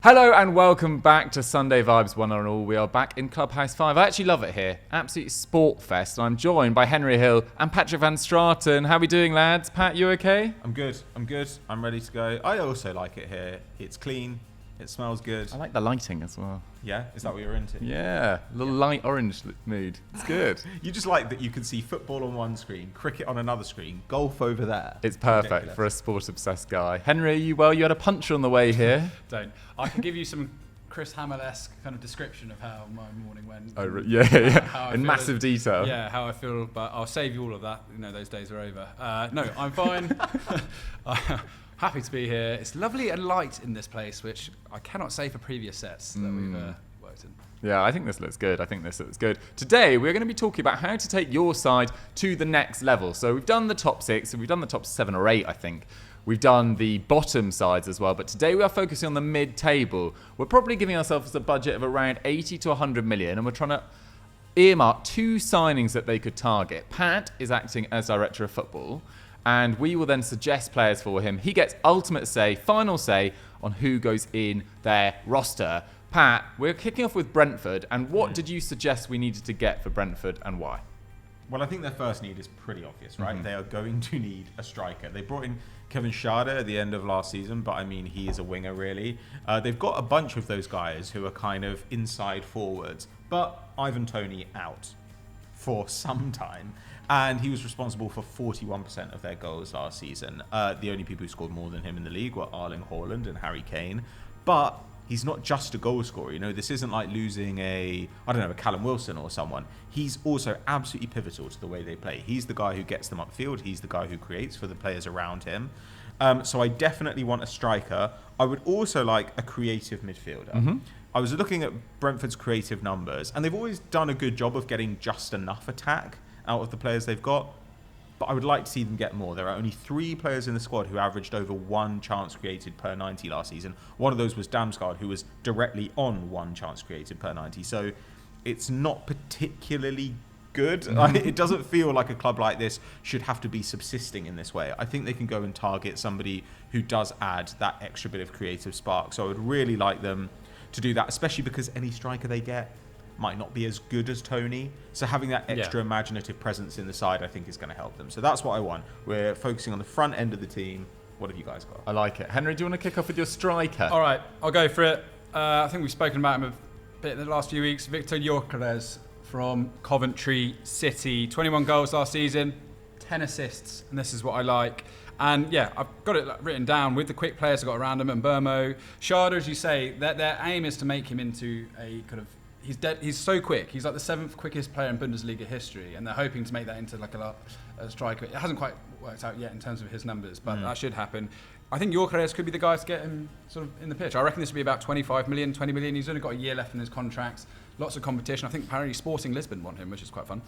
Hello and welcome back to Sunday Vibes One and All. We are back in Clubhouse 5. I actually love it here. Absolute sport fest. And I'm joined by Henry Hill and Patrick Van Straten. How are we doing, lads? Pat, you okay? I'm good. I'm ready to go. I also like it here. It's clean. It smells good. I like the lighting as well. Yeah? Is that what you're into? Yeah. A little light orange mood. It's good. You just like that you can see football on one screen, cricket on another screen, golf over there. It's perfect Ridiculous. for a sport-obsessed guy. Henry, are you well? You had a punch on the way here. Don't. I can give you some Chris Hamill-esque kind of description of how my morning went. Oh, yeah. How I In feel massive detail. Yeah, how I feel, but I'll save you all of that. You know, those days are over. No, I'm fine. Happy to be here. It's lovely and light in this place, which I cannot say for previous sets that we've worked in. Yeah, I think this looks good. Today, we're going to be talking about how to take your side to the next level. So we've done the top 6, and we've done the top 7 or 8, I think. We've done the bottom sides as well, but today we are focusing on the mid-table. We're probably giving ourselves a budget of around 80 to 100 million, and we're trying to earmark 2 signings that they could target. Pat is acting as director of football, and we will then suggest players for him. He gets ultimate say, final say, on who goes in their roster. Pat, we're kicking off with Brentford, and what did you suggest we needed to get for Brentford and why? Well, I think their first need is pretty obvious, right? Mm-hmm. They are going to need a striker. They brought in Kevin Schade at the end of last season, but I mean, he is a winger, really. They've got a bunch of those guys who are kind of inside forwards, but Ivan Toney out for some time. And he was responsible for 41% of their goals last season. The only people who scored more than him in the league were Erling Haaland and Harry Kane. But he's not just a goal scorer. You know, this isn't like losing a Callum Wilson or someone. He's also absolutely pivotal to the way they play. He's the guy who gets them upfield. He's the guy who creates for the players around him. So I definitely want a striker. I would also like a creative midfielder. Mm-hmm. I was looking at Brentford's creative numbers, and they've always done a good job of getting just enough attack out of the players they've got. But I would like to see them get more. There are only 3 players in the squad who averaged over 1 chance created per 90 last season. One of those was Damsgaard, who was directly on 1 chance created per 90. So it's not particularly good. It doesn't feel like a club like this should have to be subsisting in this way. I think they can go and target somebody who does add that extra bit of creative spark. So I would really like them to do that, especially because any striker they get might not be as good as Toney. So having that extra imaginative presence in the side, I think, is going to help them. So that's what I want. We're focusing on the front end of the team. What have you guys got? I like it. Henry, do you want to kick off with your striker? All right, I'll go for it. I think we've spoken about him a bit in the last few weeks. Victor Gyökeres from Coventry City. 21 goals last season, 10 assists, and this is what I like. And yeah, I've got it written down with the quick players I've got around him, and Burmo. Schade, as you say, their aim is to make him into a kind of... He's so quick. He's like the 7th quickest player in Bundesliga history, and they're hoping to make that into like a striker. It hasn't quite worked out yet in terms of his numbers, but that should happen. I think Gyökeres could be the guy to get him sort of in the pitch. I reckon this will be about 25 million, 20 million. He's only got a year left in his contract. Lots of competition. I think apparently Sporting Lisbon want him, which is quite fun.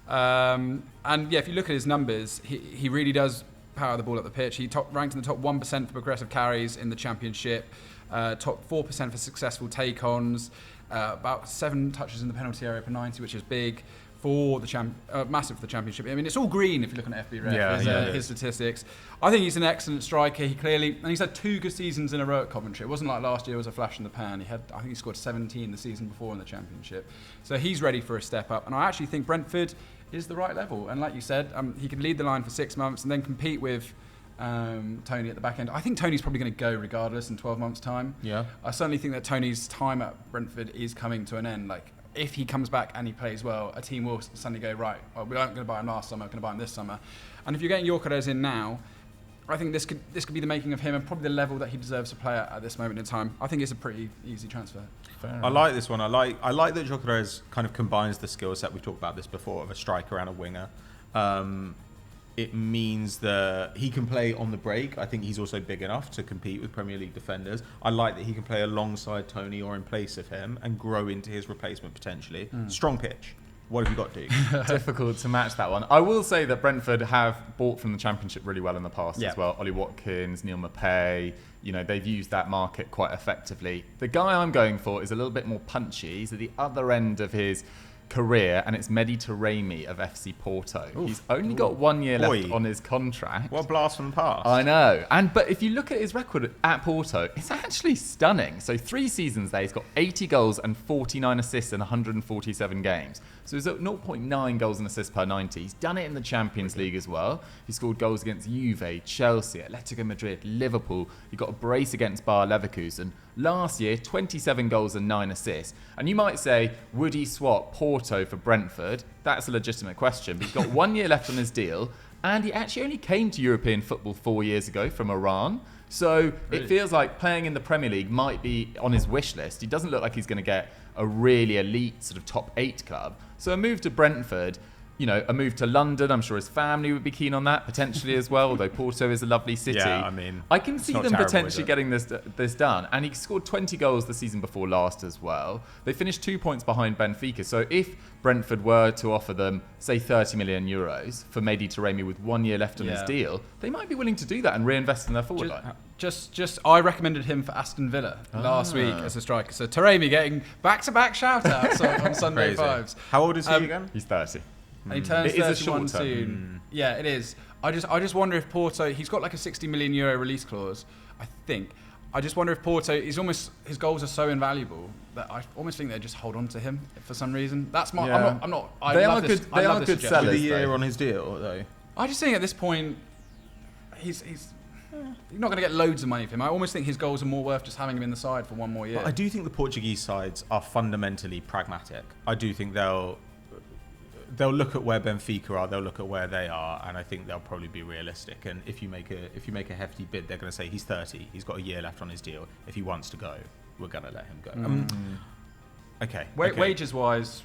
And yeah, if you look at his numbers, he really does power the ball up the pitch. He ranked in the top 1% for progressive carries in the Championship, top 4% for successful take-ons, about 7 touches in the penalty area per 90, which is big for the massive for the Championship. I mean, it's all green if you look on FB Ref, his statistics. I think he's an excellent striker. And he's had 2 good seasons in a row at Coventry. It wasn't like last year was a flash in the pan. I think he scored 17 the season before in the Championship. So he's ready for a step up. And I actually think Brentford is the right level. And like you said, he could lead the line for 6 months and then compete with Toney at the back end. I think Toney's probably going to go regardless in 12 months' time. Yeah. I certainly think that Toney's time at Brentford is coming to an end. Like, if he comes back and he plays well, a team will suddenly go, right, well, we weren't going to buy him last summer, we're going to buy him this summer. And if you're getting Gyökeres in now, I think this could be the making of him and probably the level that he deserves to play at this moment in time. I think it's a pretty easy transfer. I like this one. I like that Gyökeres kind of combines the skill set, we've talked about this before, of a striker and a winger. It means that he can play on the break. I think he's also big enough to compete with Premier League defenders. I like that he can play alongside Toney or in place of him and grow into his replacement potentially. Strong pitch. What have you got, Duke? Difficult to match that one. I will say that Brentford have bought from the Championship really well in the past as well. Ollie Watkins, Neil Maupay, they've used that market quite effectively. The guy I'm going for is a little bit more punchy. He's at the other end of his career, and it's Mehdi Taremi of FC Porto. He's only got 1 year left on his contract. What a blast from the past. I know. But if you look at his record at Porto, it's actually stunning. So 3 seasons there, he's got 80 goals and 49 assists in 147 games. So he's at 0.9 goals and assists per 90. He's done it in the Champions League as well. He scored goals against Juve, Chelsea, Atletico Madrid, Liverpool. He got a brace against Bayer Leverkusen. Last year, 27 goals and 9 assists. And you might say, would he swap Porto for Brentford? That's a legitimate question. But he's got 1 year left on his deal. And he actually only came to European football 4 years ago from Iran. So it feels like playing in the Premier League might be on his wish list. He doesn't look like he's going to get a really elite sort of top 8 club. So a move to Brentford, a move to London, I'm sure his family would be keen on that potentially as well, although Porto is a lovely city. Yeah, I mean, I can see them potentially getting this done. And he scored 20 goals the season before last as well. They finished 2 points behind Benfica. So if Brentford were to offer them, say, 30 million euros for Mehdi Taremi with 1 year left on his deal, they might be willing to do that and reinvest in their forward line. I recommended him for Aston Villa last week as a striker. So Taremi getting back-to-back shout-outs on Sunday Fives. How old is he again? He's 30. And he turns 31 soon. Yeah, it is. I just wonder if Porto, he's got like a 60 million euro release clause, I think. I just wonder if Porto, his goals are so invaluable that I almost think they just hold on to him for some reason. That's my. Yeah. They are good sellers. With a year on his deal, though. I just think at this point, he's you're not going to get loads of money for him. I almost think his goals are more worth just having him in the side for 1 more year. But I do think the Portuguese sides are fundamentally pragmatic. I do think they'll look at where Benfica are, they'll look at where they are, and I think they'll probably be realistic. And if you make a hefty bid, they're going to say he's 30, he's got a year left on his deal. If he wants to go, we're going to let him go. Okay. Wages wise.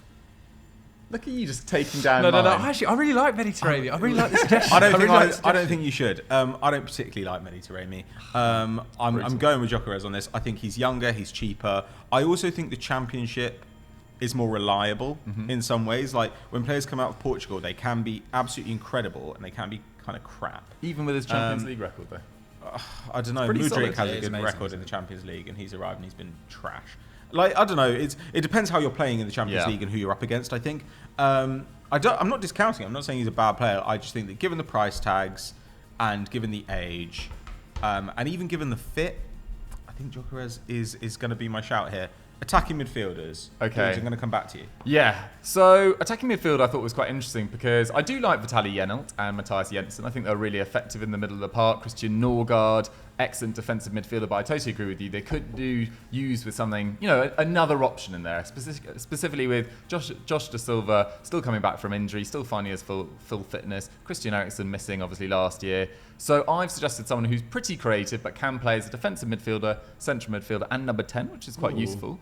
Look at you just taking down. No. Actually, I really like Mehdi Taremi. I really like this suggestion. I don't think you should. I don't particularly like Mehdi Taremi. I'm going with Gyökeres on this. I think he's younger, he's cheaper. I also think the Championship is more reliable in some ways. Like when players come out of Portugal, they can be absolutely incredible and they can be kind of crap. Even with his Champions League record, though. I don't know. Mudryk has a good record in the Champions League, and he's arrived and he's been trash. Like I don't know. It depends how you're playing in the Champions League and who you're up against. I think. I'm not discounting him. I'm not saying he's a bad player. I just think that given the price tags and given the age, and even given the fit, I think Gyökeres is going to be my shout here. Attacking midfielders. Okay. I'm going to come back to you. Yeah. So attacking midfield I thought was quite interesting because I do like Vitaly Jenelt and Matthias Jensen. I think they're really effective in the middle of the park. Christian Norgard, excellent defensive midfielder, but I totally agree with you. They could use with something, another option in there, specifically with Josh Da Silva still coming back from injury, still finding his full fitness. Christian Eriksen missing obviously last year. So I've suggested someone who's pretty creative but can play as a defensive midfielder, central midfielder, and number 10, which is quite useful.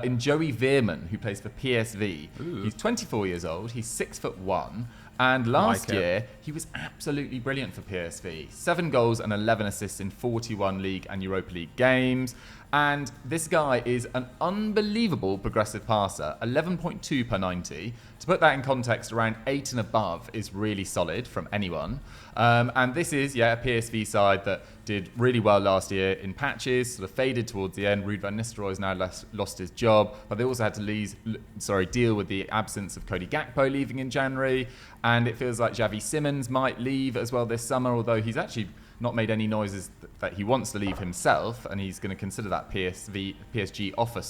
In Joey Veerman, who plays for PSV. He's 24 years old. He's 6'1". And last year, he was absolutely brilliant for PSV. 7 goals and 11 assists in 41 League and Europa League games. And this guy is an unbelievable progressive passer, 11.2 per 90. To put that in context, around 8 and above is really solid from anyone. And this is, a PSV side that did really well last year in patches, sort of faded towards the end. Ruud van Nistelrooy's now lost his job, but they also had to deal with the absence of Cody Gakpo leaving in January. And it feels like Xavi Simons might leave as well this summer, although he's actually not made any noises that he wants to leave himself, and he's going to consider that PSG offer,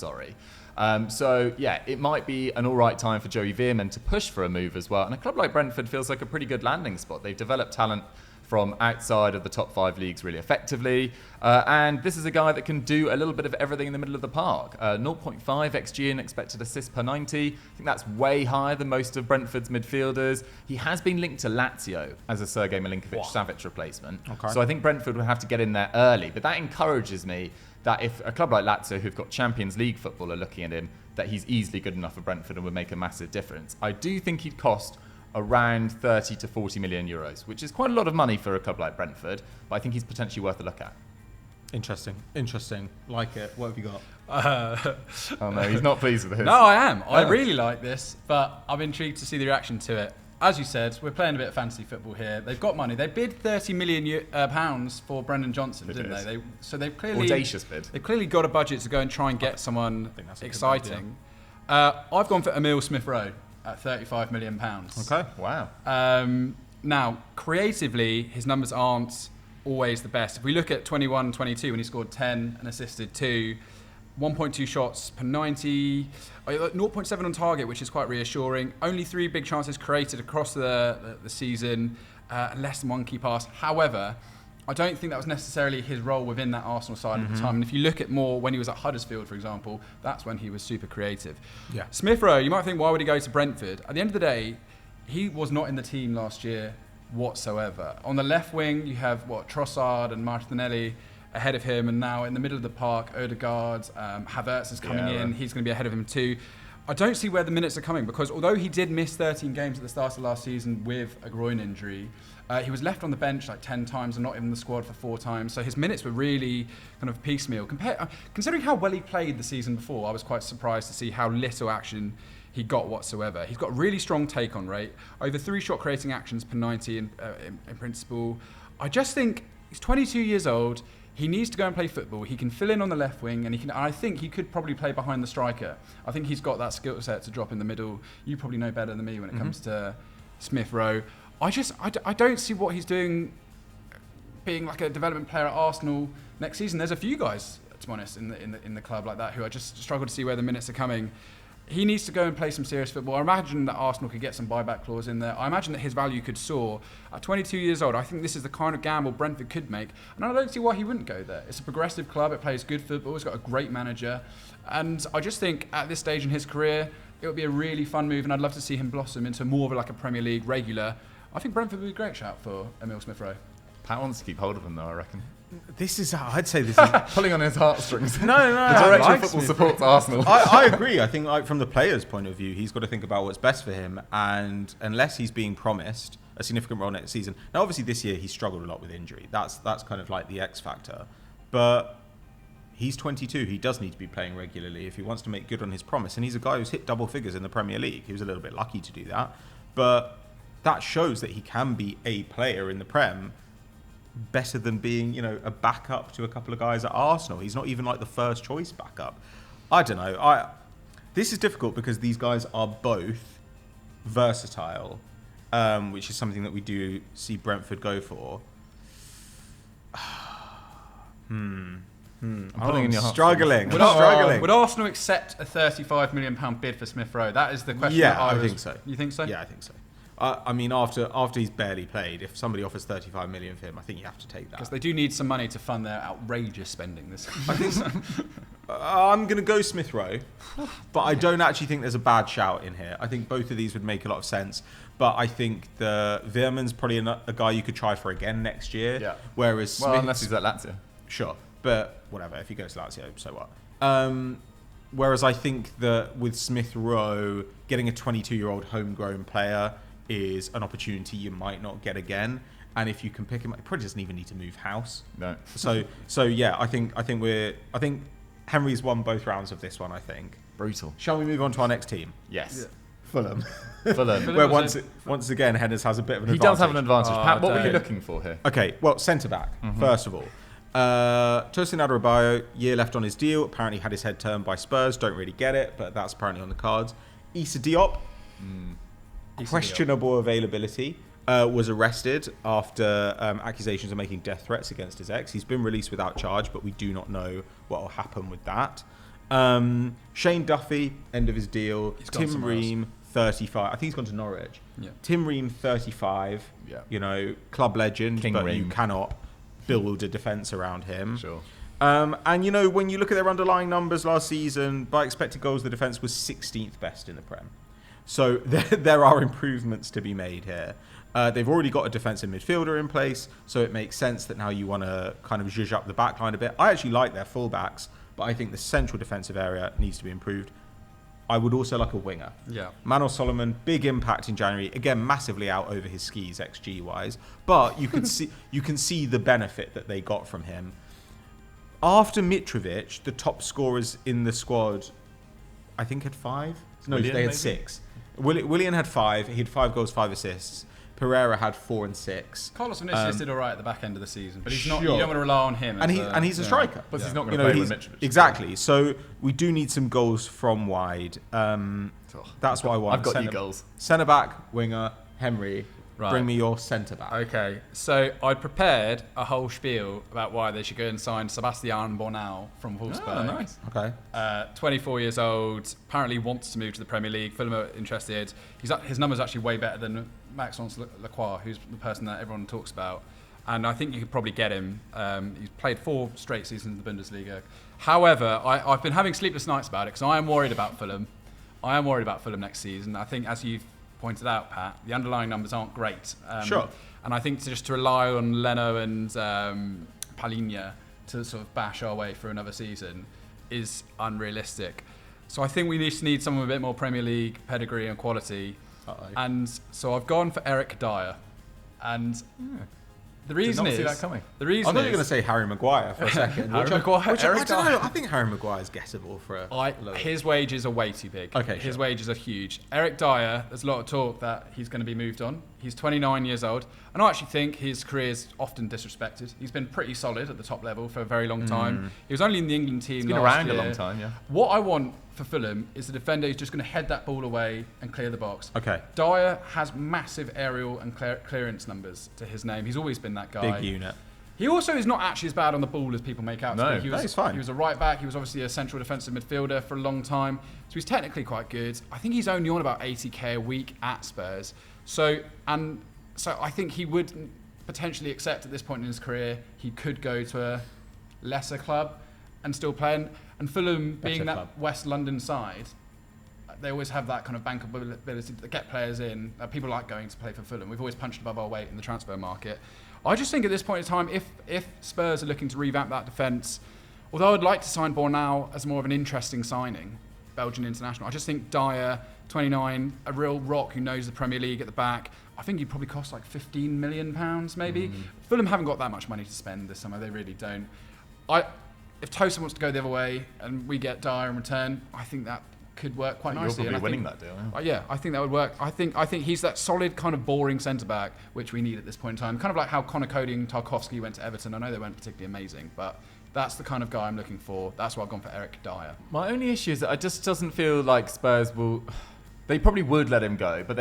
it might be an all right time for Joey Veerman to push for a move as well. And a club like Brentford feels like a pretty good landing spot. They've developed talent from outside of the top 5 leagues really effectively. And this is a guy that can do a little bit of everything in the middle of the park. 0.5 XG in expected assists per 90. I think that's way higher than most of Brentford's midfielders. He has been linked to Lazio as a Sergei Milinkovic-Savic replacement. Okay. So I think Brentford will have to get in there early. But that encourages me that if a club like Lazio, who've got Champions League football, are looking at him, that he's easily good enough for Brentford and would make a massive difference. I do think he'd cost around 30 to 40 million euros, which is quite a lot of money for a club like Brentford, but I think he's potentially worth a look at. Interesting. Like it. What have you got? Oh no, he's not pleased with his. No, I am. I really like this, but I'm intrigued to see the reaction to it. As you said, we're playing a bit of fantasy football here. They've got money. They bid £30 million pounds for Brendan Johnson, didn't they? So they've clearly audacious bid. They've clearly got a budget to go and try and get someone exciting. I've gone for Emile Smith-Rowe. at £35 million. Okay. Wow. Now, creatively, his numbers aren't always the best. If we look at 21-22, when he scored 10 and assisted 2, 1.2 shots per 90, 0.7 on target, which is quite reassuring. Only 3 big chances created across the season, less than 1 key pass. However, I don't think that was necessarily his role within that Arsenal side at the time. And if you look at more when he was at Huddersfield, for example, that's when he was super creative. Yeah. Smith Rowe, you might think, why would he go to Brentford? At the end of the day, he was not in the team last year whatsoever. On the left wing, you have Trossard and Martinelli ahead of him, and now in the middle of the park, Odegaard, Havertz is coming in. He's going to be ahead of him too. I don't see where the minutes are coming, because although he did miss 13 games at the start of last season with a groin injury, he was left on the bench like 10 times and not in the squad for 4 times. So his minutes were really kind of piecemeal. Considering how well he played the season before, I was quite surprised to see how little action he got whatsoever. He's got a really strong take-on rate, over 3 shot creating actions per 90 in principle. I just think he's 22 years old. He needs to go and play football. He can fill in on the left wing, and I think he could probably play behind the striker. I think he's got that skill set to drop in the middle. You probably know better than me when it comes to Smith Rowe. I don't see what he's doing being like a development player at Arsenal next season. There's a few guys, to be honest, in the club like that who I just struggle to see where the minutes are coming. He needs to go and play some serious football. I imagine that Arsenal could get some buyback clause in there. I imagine that his value could soar. At 22 years old, I think this is the kind of gamble Brentford could make. And I don't see why he wouldn't go there. It's a progressive club. It plays good football. It's got a great manager. And I just think at this stage in his career, it would be a really fun move. And I'd love to see him blossom into more of like a Premier League regular. I think Brentford would be a great shout for Emile Smith Rowe. Pat wants to keep hold of him, though, I reckon. I'd say this is Pulling on his heartstrings. No. The director of football supports Arsenal. I agree. I think from the player's point of view, he's got to think about what's best for him. And unless he's being promised a significant role next season. Now, obviously, this year he's struggled a lot with injury. That's kind of like the X factor. But he's 22. He does need to be playing regularly if he wants to make good on his promise. And he's a guy who's hit double figures in the Premier League. He was a little bit lucky to do that. But that shows that he can be a player in the Prem, better than being, a backup to a couple of guys at Arsenal. He's not even like the first choice backup. I don't know. This is difficult because these guys are both versatile, which is something that we do see Brentford go for. I'm pulling in your struggling. Would Arsenal accept a £35 million bid for Smith Rowe? That is the question. Yeah, I think so. You think so? Yeah, I think so. I mean, after he's barely played, if somebody offers 35 million for him, I think you have to take that. Because they do need some money to fund their outrageous spending this season. I think so. I'm going to go Smith Rowe, but I don't actually think there's a bad shout in here. I think both of these would make a lot of sense. But I think the Veerman's probably a guy you could try for again next year. Yeah. Whereas Well, unless he's at Lazio. Sure. But whatever, if he goes to Lazio, so what? Whereas I think that with Smith Rowe, getting a 22-year-old homegrown player is an opportunity you might not get again. And if you can pick him up, he probably doesn't even need to move house. No. So yeah, I think Henry's won both rounds of this one, I think. Brutal. Shall we move on to our next team? Yes. Yeah. Fulham. Fulham. Where once again, Hennes has a bit of an He advantage. does have an advantage. Oh, Pat, what were you don't. looking for here? Okay, well, centre-back, first of all. Tosin Adarabioyo, year left on his deal. Apparently had his head turned by Spurs. Don't really get it, but that's apparently on the cards. Issa Diop, questionable availability, was arrested after accusations of making death threats against his ex. He's been released without charge, but we do not know what will happen with that. Shane Duffy, end of his deal. Tim Ream, 35. I think he's gone to Norwich. Yeah. Tim Ream, 35. Yeah. Club legend, King but Ream. you cannot build a defence around him. Sure. And when you look at their underlying numbers last season, by expected goals, the defence was 16th best in the Prem. So there are improvements to be made here. They've already got a defensive midfielder in place, so it makes sense that now you want to kind of zhuzh up the back line a bit. I actually like their fullbacks, but I think the central defensive area needs to be improved. I would also like a winger. Yeah. Manor Solomon, big impact in January. Again, massively out over his skis XG wise, but you can see the benefit that they got from him. After Mitrovic, the top scorers in the squad, I think had 5. No, Willian, they had maybe? 6. Willian had 5. He had 5 goals, 5 assists. Herrera had 4 and 6. Carlos Vinicius did all right at the back end of the season, but he's not. Sure. You don't want to rely on him. And he's a striker. But he's not going You to know, play he's- with Mitrovic. Exactly. So we do need some goals from wide. That's what I want. I've got you goals. Centre back, winger, Henry. Right. Bring me your centre back. Okay, so I prepared a whole spiel about why they should go and sign Sebastian Bornau from Wolfsburg. Oh, nice. Okay. 24 years old, apparently wants to move to the Premier League. Fulham are interested. His number's actually way better than Maxence Lacroix, who's the person that everyone talks about. And I think you could probably get him. He's played 4 straight seasons in the Bundesliga. However, I've been having sleepless nights about it because I am worried about Fulham. I am worried about Fulham next season. I think, as you've pointed out, Pat, the underlying numbers aren't great. Sure. And I think to rely on Leno and Palinha to sort of bash our way through another season is unrealistic. So I think we need someone with a bit more Premier League pedigree and quality. Uh-oh. And so I've gone for Eric Dyer. And the reason not is... see that coming. The I reason thought you were going to is... say Harry Maguire for a second. Harry which Maguire, I Eric don't Dyer. know. I think Harry Maguire is gettable for a lower. His wages are way too big. Okay, His sure. wages are huge. Eric Dyer, there's a lot of talk that he's going to be moved on. He's 29 years old. And I actually think his career is often disrespected. He's been pretty solid at the top level for a very long time. He was only in the England team He's been last around year. a long time, yeah. What I want for Fulham is a defender who's just going to head that ball away and clear the box. Okay. Dyer has massive aerial and clearance numbers to his name. He's always been that guy. Big unit. He also is not actually as bad on the ball as people make out to No, be. he's fine. He was a right back. He was obviously a central defensive midfielder for a long time. So he's technically quite good. I think he's only on about 80k a week at Spurs. So I think he would potentially accept at this point in his career he could go to a lesser club and still play. And Fulham, being that club. West London side, they always have that kind of bankability to get players in. People like going to play for Fulham. We've always punched above our weight in the transfer market. I just think at this point in time, if Spurs are looking to revamp that defence, although I'd like to sign Bornau as more of an interesting signing, Belgian international, I just think Dyer, 29, a real rock who knows the Premier League at the back, I think he'd probably cost like £15 million maybe. Fulham haven't got that much money to spend this summer, they really don't. If Tosin wants to go the other way and we get Dyer in return, I think that could work quite You're nicely. probably And I winning think, that deal. yeah, I think that would work. I think he's that solid kind of boring centre back which we need at this point in time. Kind of like how Conor Cody and Tarkowski went to Everton. I know they weren't particularly amazing, but that's the kind of guy I'm looking for. That's why I've gone for Eric Dyer. My only issue is that it just doesn't feel like Spurs will... They probably would let him go, but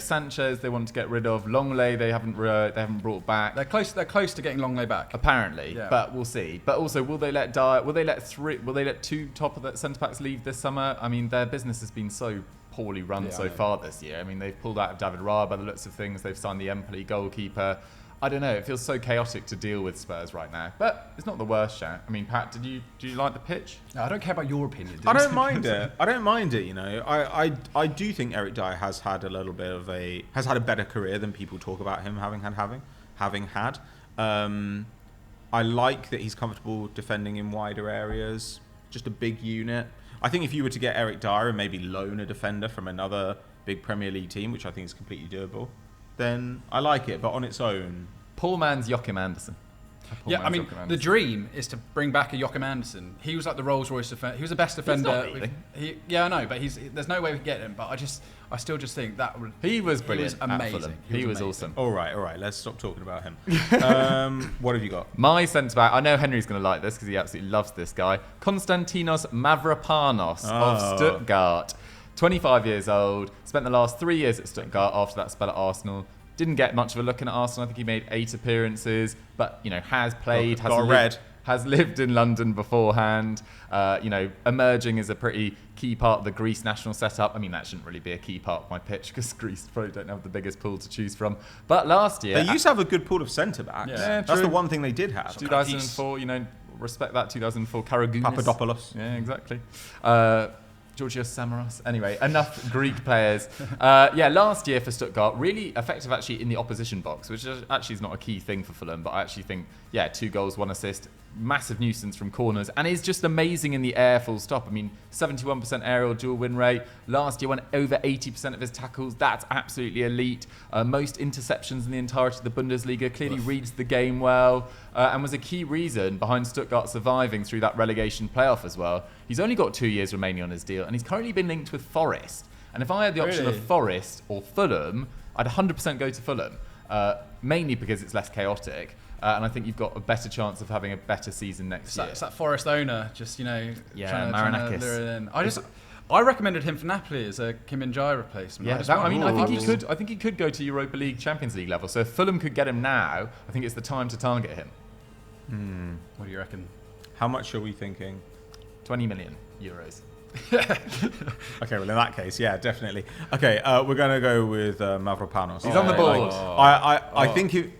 Sanchez they want to get rid of. Longley they haven't brought back. They're close to getting Longley back. Apparently, Yeah. but we'll see. But also, will they let Dyer? Will they let 2 top of the centre backs leave this summer? I mean, their business has been so poorly run so far this year. I mean, they've pulled out of David Raya by the looks of things. They've signed the Empoli goalkeeper. I don't know. It feels so chaotic to deal with Spurs right now, but it's not the worst shout. I mean, Pat, do you like the pitch? No, I don't care about your opinion. I don't mind it. I don't mind it. I do think Eric Dyer has had a better career than people talk about him having had. I like that he's comfortable defending in wider areas. Just a big unit. I think if you were to get Eric Dyer and maybe loan a defender from another big Premier League team, which I think is completely doable, then I like it. But on its own, Poor man's Joachim Andersen. Yeah, I mean, the dream is to bring back a Joachim Andersen. He was like the Rolls-Royce defender. He was the best defender. not leaving. Yeah, I know, but there's no way we can get him. But I still just think that would. He was brilliant. He was amazing. At Fulham. He was awesome. all right. Let's stop talking about him. What have you got? My centre back, I know Henry's going to like this because he absolutely loves this guy. Konstantinos Mavropanos of Stuttgart. 25 years old, spent the last 3 years at Stuttgart after that spell at Arsenal. Didn't get much of a look in at Arsenal. I think he made 8 appearances, but has played, has lived in London beforehand. Emerging as a pretty key part of the Greece national setup. I mean, that shouldn't really be a key part of my pitch because Greece probably don't have the biggest pool to choose from. But last year, They used to have a good pool of centre backs. Yeah, That's true. the one thing they did have. 2004, respect that. 2004, Karagounis. Papadopoulos. Yeah, exactly. Georgios Samaras. Anyway, enough Greek players. Last year for Stuttgart, really effective actually in the opposition box, which actually is not a key thing for Fulham, but I actually think, 2 goals, 1 assist, massive nuisance from corners, and is just amazing in the air full stop. I mean, 71% aerial dual win rate. Last year won over 80% of his tackles. That's absolutely elite. Most interceptions in the entirety of the Bundesliga. Clearly reads the game well, and was a key reason behind Stuttgart surviving through that relegation playoff as well. He's only got 2 years remaining on his deal, and he's currently been linked with Forest. And if I had the option of Forest or Fulham, I'd 100% go to Fulham, mainly because it's less chaotic. And I think you've got a better chance of having a better season next year. It's that Forest owner, just, trying to lure it in. I recommended him for Napoli as a Kim Min-jae replacement. Yeah, I think he could go to Europa League, Champions League level. So if Fulham could get him now, I think it's the time to target him. What do you reckon? How much are we thinking? 20 million euros. Okay, well in that case, yeah, definitely. Okay, we're going to go with Mavropanos. He's on the board. I think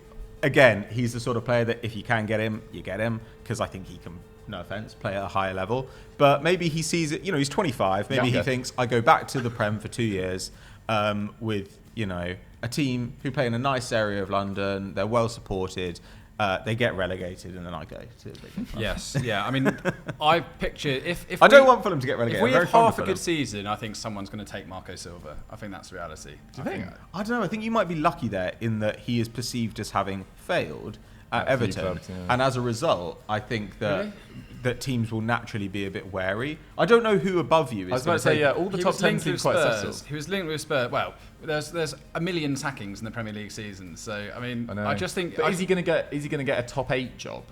again, he's the sort of player that if you can get him, you get him, because I think he can, no offense, play at a higher level. But maybe he sees it, he's 25. Maybe he thinks, I go back to the Prem for 2 years with, a team who play in a nice area of London. They're well supported. They get relegated, and then I go to the big club. Yes, yeah. I mean, I picture if I don't want Fulham to get relegated. If we have half a good season, I think someone's going to take Marco Silva. I think that's the reality. Do you think? I don't know. I think you might be lucky there in that he is perceived as having failed at Everton, clubs, yeah. and as a result, I think that teams will naturally be a bit wary. I don't know who above you is. I was about to say, all the top 10 seem quite settled. He was linked with Spurs. Well, there's a million sackings in the Premier League season, so I mean, I just think. But is he going to get a top 8 job?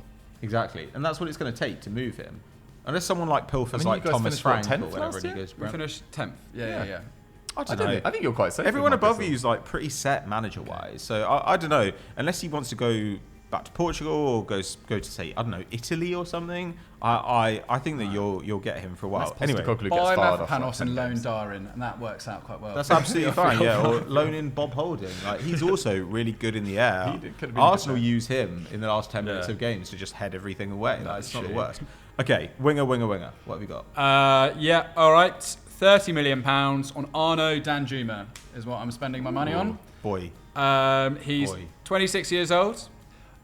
Exactly, and that's what it's going to take to move him. Unless someone like Pilfer's like Thomas Frank or whatever, he goes. We finished 10th. Yeah. I think you're quite safe. Everyone above you is like pretty set manager-wise, so I don't know. Unless he wants to go back to Portugal or go to say, I don't know, Italy or something. I think that you'll get him for a while. Anyway, buy Mavropanos and loan Darin, and that works out quite well. That's absolutely fine. Yeah, or loan in Bob Holding. Like, he's also really good in the air. Arsenal use him in the last 10 minutes of games to just head everything away. It's not the worst. Okay, winger. What have we got? All right. £30 million on Arno Danjuma is what I'm spending my money on. Boy. He's 26 years old.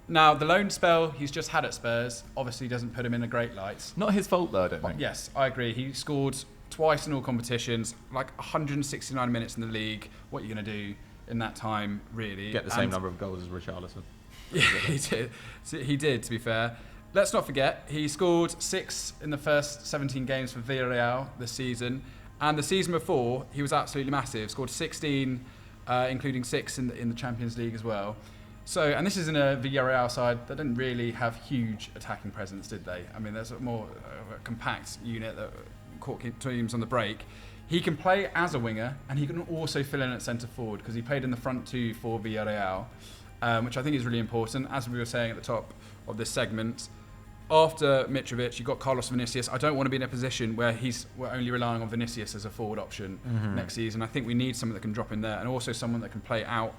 Now, the loan spell he's just had at Spurs obviously doesn't put him in a great light. Not his fault, though, I don't think. Yes, I agree. He scored twice in all competitions, like 169 minutes in the league. What are you going to do in that time, really? Get the same number of goals as Richarlison. Yeah, he did. He did, to be fair. Let's not forget, he scored 6 in the first 17 games for Villarreal this season. And the season before, he was absolutely massive. Scored 16, including 6 in the Champions League as well. So, and this is in a Villarreal side that didn't really have huge attacking presence, did they? I mean, there's a more compact unit that caught teams on the break. He can play as a winger, and he can also fill in at centre forward because he played in the front 2 for Villarreal, which I think is really important. As we were saying at the top of this segment, after Mitrovic, you've got Carlos Vinicius. I don't want to be in a position where we're only relying on Vinicius as a forward option next season. I think we need someone that can drop in there, and also someone that can play out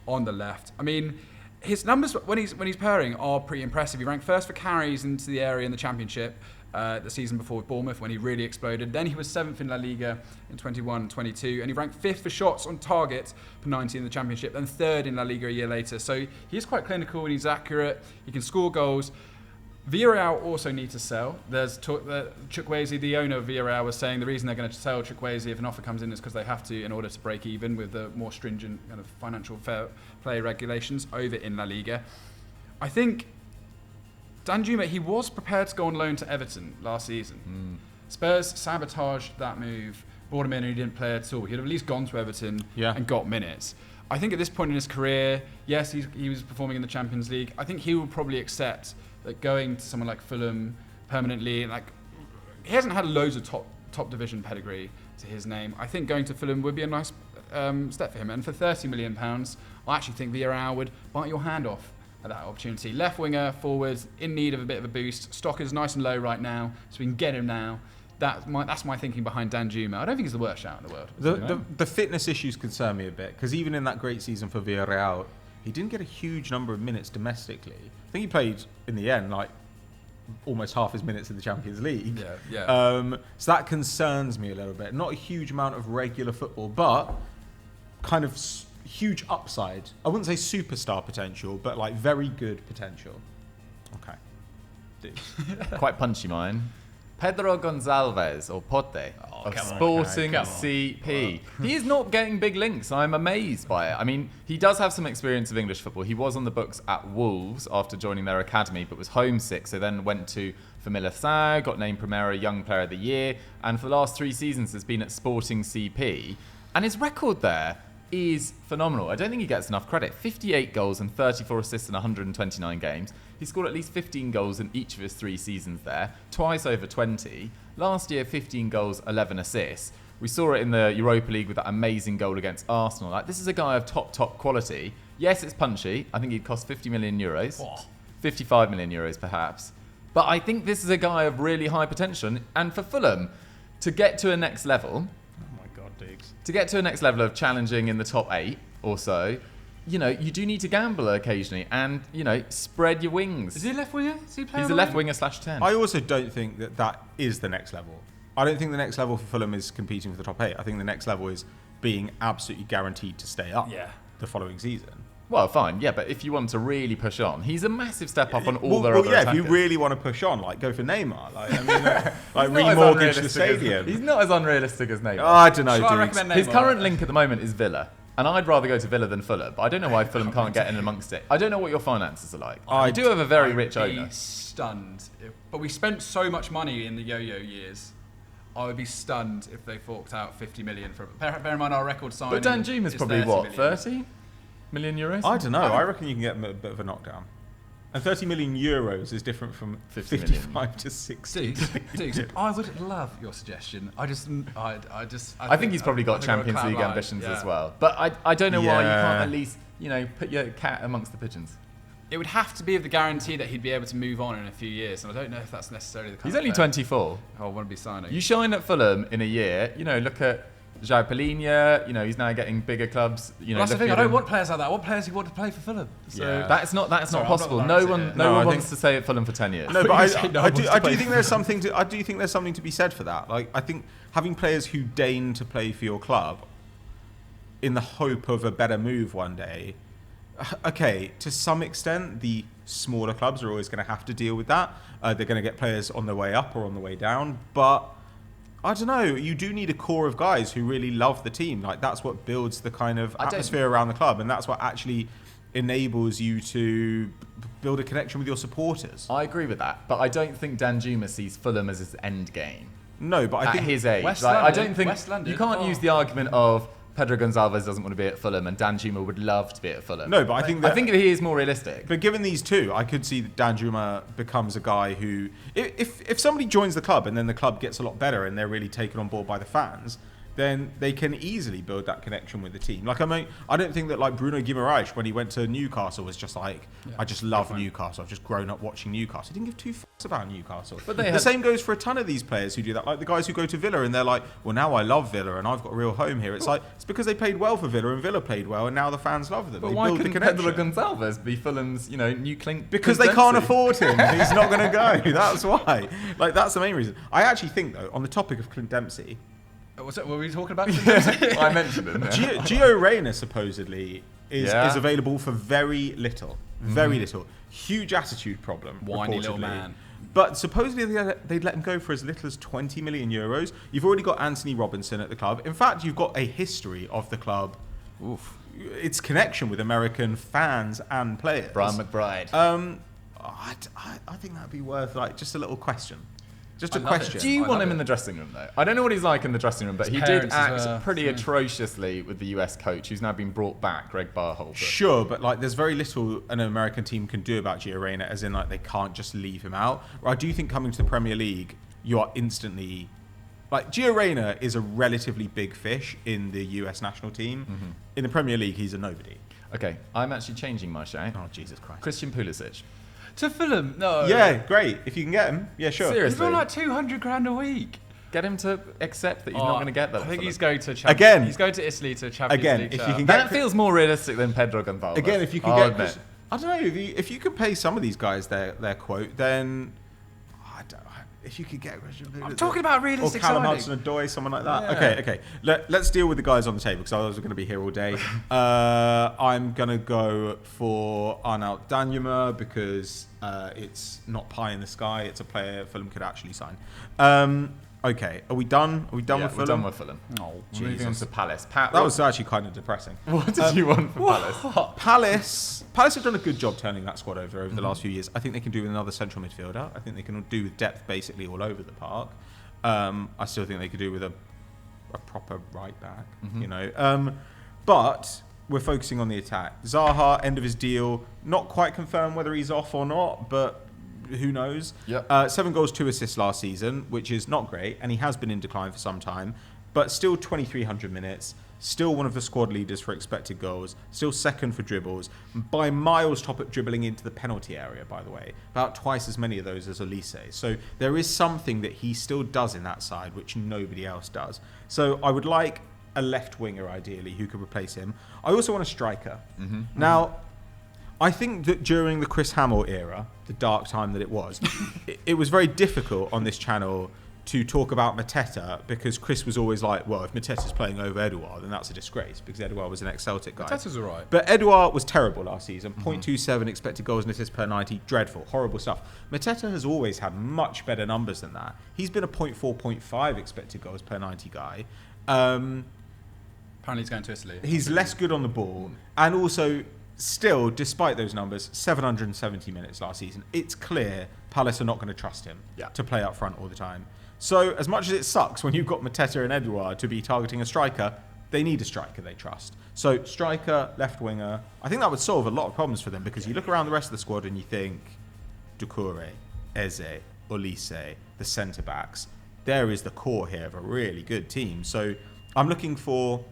on the left. I mean, his numbers when he's pairing are pretty impressive. He ranked first for carries into the area in the Championship the season before with Bournemouth when he really exploded. Then he was 7th in La Liga in 21-22, and he ranked 5th for shots on target for 90 in the Championship, and 3rd in La Liga a year later. So he's quite clinical and he's accurate. He can score goals. Villarreal also need to sell. There's Chukwueze, the owner of Villarreal, was saying the reason they're going to sell Chukwueze if an offer comes in is because they have to in order to break even with the more stringent kind of financial fair play regulations over in La Liga. I think Danjuma, he was prepared to go on loan to Everton last season. Spurs sabotaged that move, brought him in and he didn't play at all. He'd have at least gone to Everton and got minutes. I think at this point in his career, yes, he was performing in the Champions League. I think he will probably accept that going to someone like Fulham permanently, like he hasn't had loads of top division pedigree to his name. I think going to Fulham would be a nice step for him. And for £30 million, I actually think Villarreal would bite your hand off at that opportunity. Left winger, forward, in need of a bit of a boost. Stock is nice and low right now, so we can get him now. That's my thinking behind Danjuma. I don't think he's the worst shout in the world. The fitness issues concern me a bit, because even in that great season for Villarreal, he didn't get a huge number of minutes domestically. I think he played, in the end, like almost half his minutes in the Champions League. So that concerns me a little bit. Not a huge amount of regular football, but kind of huge upside. I wouldn't say superstar potential, but like very good potential. Okay. Quite punchy, mine. Pedro Gonçalves, or Pote, of Sporting CP. He is not getting big links. I'm amazed by it. I mean, he does have some experience of English football. He was on the books at Wolves after joining their academy, but was homesick, so then went to Familiação, got named Primera Young Player of the Year, and for the last 3 seasons has been at Sporting CP. And his record there is phenomenal. I don't think he gets enough credit. 58 goals and 34 assists in 129 games. He scored at least 15 goals in each of his 3 seasons there, twice over 20. Last year, 15 goals, 11 assists. We saw it in the Europa League with that amazing goal against Arsenal. Like, this is a guy of top quality. Yes, it's punchy. I think he'd cost 50 million euros. Oh. 55 million euros, perhaps. But I think this is a guy of really high potential. And for Fulham, to get to a next level... Oh my God, Diggs. To get to a next level of challenging in the top 8 or so, you know, you do need to gamble occasionally and, you know, spread your wings. Is he a left winger? Is he playing? He's a left winger /10. I also don't think that is the next level. I don't think the next level for Fulham is competing for the top 8. I think the next level is being absolutely guaranteed to stay up the following season. Well, fine, yeah, but if you want to really push on, he's a massive step up on all their well, other yeah, attackers. if you really want to push on, like, go for Neymar. Like, I mean, like He's not as remortgage the unrealistic stadium. He's not as unrealistic as Neymar. Oh, I don't know, Shall I dude. recommend Neymar? His current link at the moment is Villa. And I'd rather go to Villa than Fulham, but I don't know why Fulham can't get in amongst it. I don't know what your finances are like. I do have a very rich I'd be owner. stunned. But we spent so much money in the yo-yo years. I would be stunned if they forked out 50 million for. Bear in mind our record signing. But Dan Juma's is probably 30 what, million. 30 million euros? I don't know. I reckon you can get a bit of a knockdown. And 30 million euros is different from 50 million. 55 to 60. Diggs, I would love your suggestion. I think he's probably got Champions League ambitions as well. But I don't know why you can't at least, you know, put your cat amongst the pigeons. It would have to be with the guarantee that he'd be able to move on in a few years, and I don't know if that's necessarily the kind He's of only player 24. I want to be signing. You shine at Fulham in a year, you know, look at João Palhinha, you know, he's now getting bigger clubs. You know, Well, that's the thing. looking I at don't him. want players like that. I want players who want to play for Fulham. So Yeah. That's not Sorry, I'm not possible. the No manager one here. no I one think- wants to stay at Fulham for 10 years. No, but you say no I one do wants to play think for there's something to. I do think there's something to be said for that. Like, I think having players who deign to play for your club, in the hope of a better move one day. Okay, to some extent, the smaller clubs are always going to have to deal with that. They're going to get players on their way up or on the way down, but I don't know. You do need a core of guys who really love the team. Like, that's what builds the kind of atmosphere around the club, and that's what actually enables you to build a connection with your supporters. I agree with that, but I don't think Dan Juma sees Fulham as his end game No, but I at think his age. West Like, I London- don't think West London, you can't use the argument of Pedro Gonçalves doesn't want to be at Fulham and Dan Juma would love to be at Fulham. no, but I think that, I think he is more realistic. But given these two, I could see that Dan Juma becomes a guy who, if somebody joins the club and then the club gets a lot better and they're really taken on board by the fans, then they can easily build that connection with the team. Like, I mean, I don't think that like Bruno Guimaraes when he went to Newcastle was just like, I just love Newcastle. I've just grown up watching Newcastle. He didn't give two fucks about Newcastle. But the same goes for a ton of these players who do that. Like the guys who go to Villa and they're like, well, now I love Villa and I've got a real home here. It's like, it's because they played well for Villa and Villa played well and now the fans love them. But they why build the couldn't connection. Pedro Gonçalves be Fulham's, you know, new Clint? Because they can't afford him. He's not going to go. That's why. Like, that's the main reason. I actually think, though, on the topic of Clint Dempsey, What's that? Were we talking about? I mentioned him. Gio Reyna supposedly is Yeah. available for very little. Very little. Huge attitude problem. Whiny little reportedly. man. But supposedly they'd let him go for as little as 20 million euros. You've already got Anthony Robinson at the club. In fact, you've got a history of the club. Oof. Its connection with American fans and players. Brian McBride. I think that'd be worth like just a little question. Just a I love it. question. Do you I want love him it. in the dressing room, though? I don't know what he's like in the dressing room, but he did parents act as well, pretty yeah. atrociously with the US coach, who's now been brought back, Greg Barholder. Sure, but like, there's very little an American team can do about Gio Reyna, as in like they can't just leave him out. I do think coming to the Premier League, you are instantly like Gio Reyna is a relatively big fish in the US national team. Mm-hmm. In the Premier League, he's a nobody. Okay, I'm actually changing my shout. Oh Jesus Christ! Christian Pulisic. To Fulham? No. Yeah, great. If you can get him, yeah, sure. Seriously. He's on like 200 grand a week. Get him to accept that he's not going to get that. I think for he's them. going to Again. He's going to Italy to Champions Again, League. if you shirt. can That get feels more realistic than Pedro Gonçalves. again, if you can I'll get, admit. I don't know if you could pay some of these guys their quote, then if you could get I'm talking about or realistic Callum signing. Hudson-Odoi, someone like that. Yeah. Okay. Let's deal with the guys on the table because otherwise we're going to be here all day. I'm going to go for Arnaut Danjuma because it's not pie in the sky. It's a player Fulham could actually sign. Okay, are we done? Are we done Yeah, with we're Fulham? done with Fulham. Oh, Moving on Jesus. to Palace. Pat, That was actually kind of depressing. what did you want for Palace? Palace have done a good job turning that squad over the last few years. I think they can do with another central midfielder. I think they can do with depth basically all over the park. I still think they could do with a proper right back. You know, But we're focusing on the attack. Zaha, end of his deal, not quite confirmed whether he's off or not, but who knows? Yep. 7 goals, 2 assists last season, which is not great, and he has been in decline for some time, but still 2,300 minutes, still one of the squad leaders for expected goals, still second for dribbles, by miles top at dribbling into the penalty area, by the way, about twice as many of those as Elise. So there is something that he still does in that side, which nobody else does. So I would like a left winger, ideally, who could replace him. I also want a striker. Now, I think that during the Chris Hamill era, the dark time that it was, it was very difficult on this channel to talk about Mateta, because Chris was always like, well, if Mateta's playing over Edouard, then that's a disgrace, because Edouard was an ex-Celtic guy. Mateta's all right. But Edouard was terrible last season. 0.27 expected goals and assists per 90. Dreadful. Horrible stuff. Mateta has always had much better numbers than that. He's been a 0.4, 0.5 expected goals per 90 guy. Apparently he's going to Italy. He's less good on the ball, and also, still, despite those numbers, 770 minutes last season. It's clear Palace are not going to trust him to play up front all the time. So, as much as it sucks when you've got Mateta and Edouard to be targeting a striker, they need a striker they trust. So, striker, left winger, I think that would solve a lot of problems for them, because you look around the rest of the squad and you think Doucouré, Eze, Olise, the centre-backs. There is the core here of a really good team. So, I'm looking for...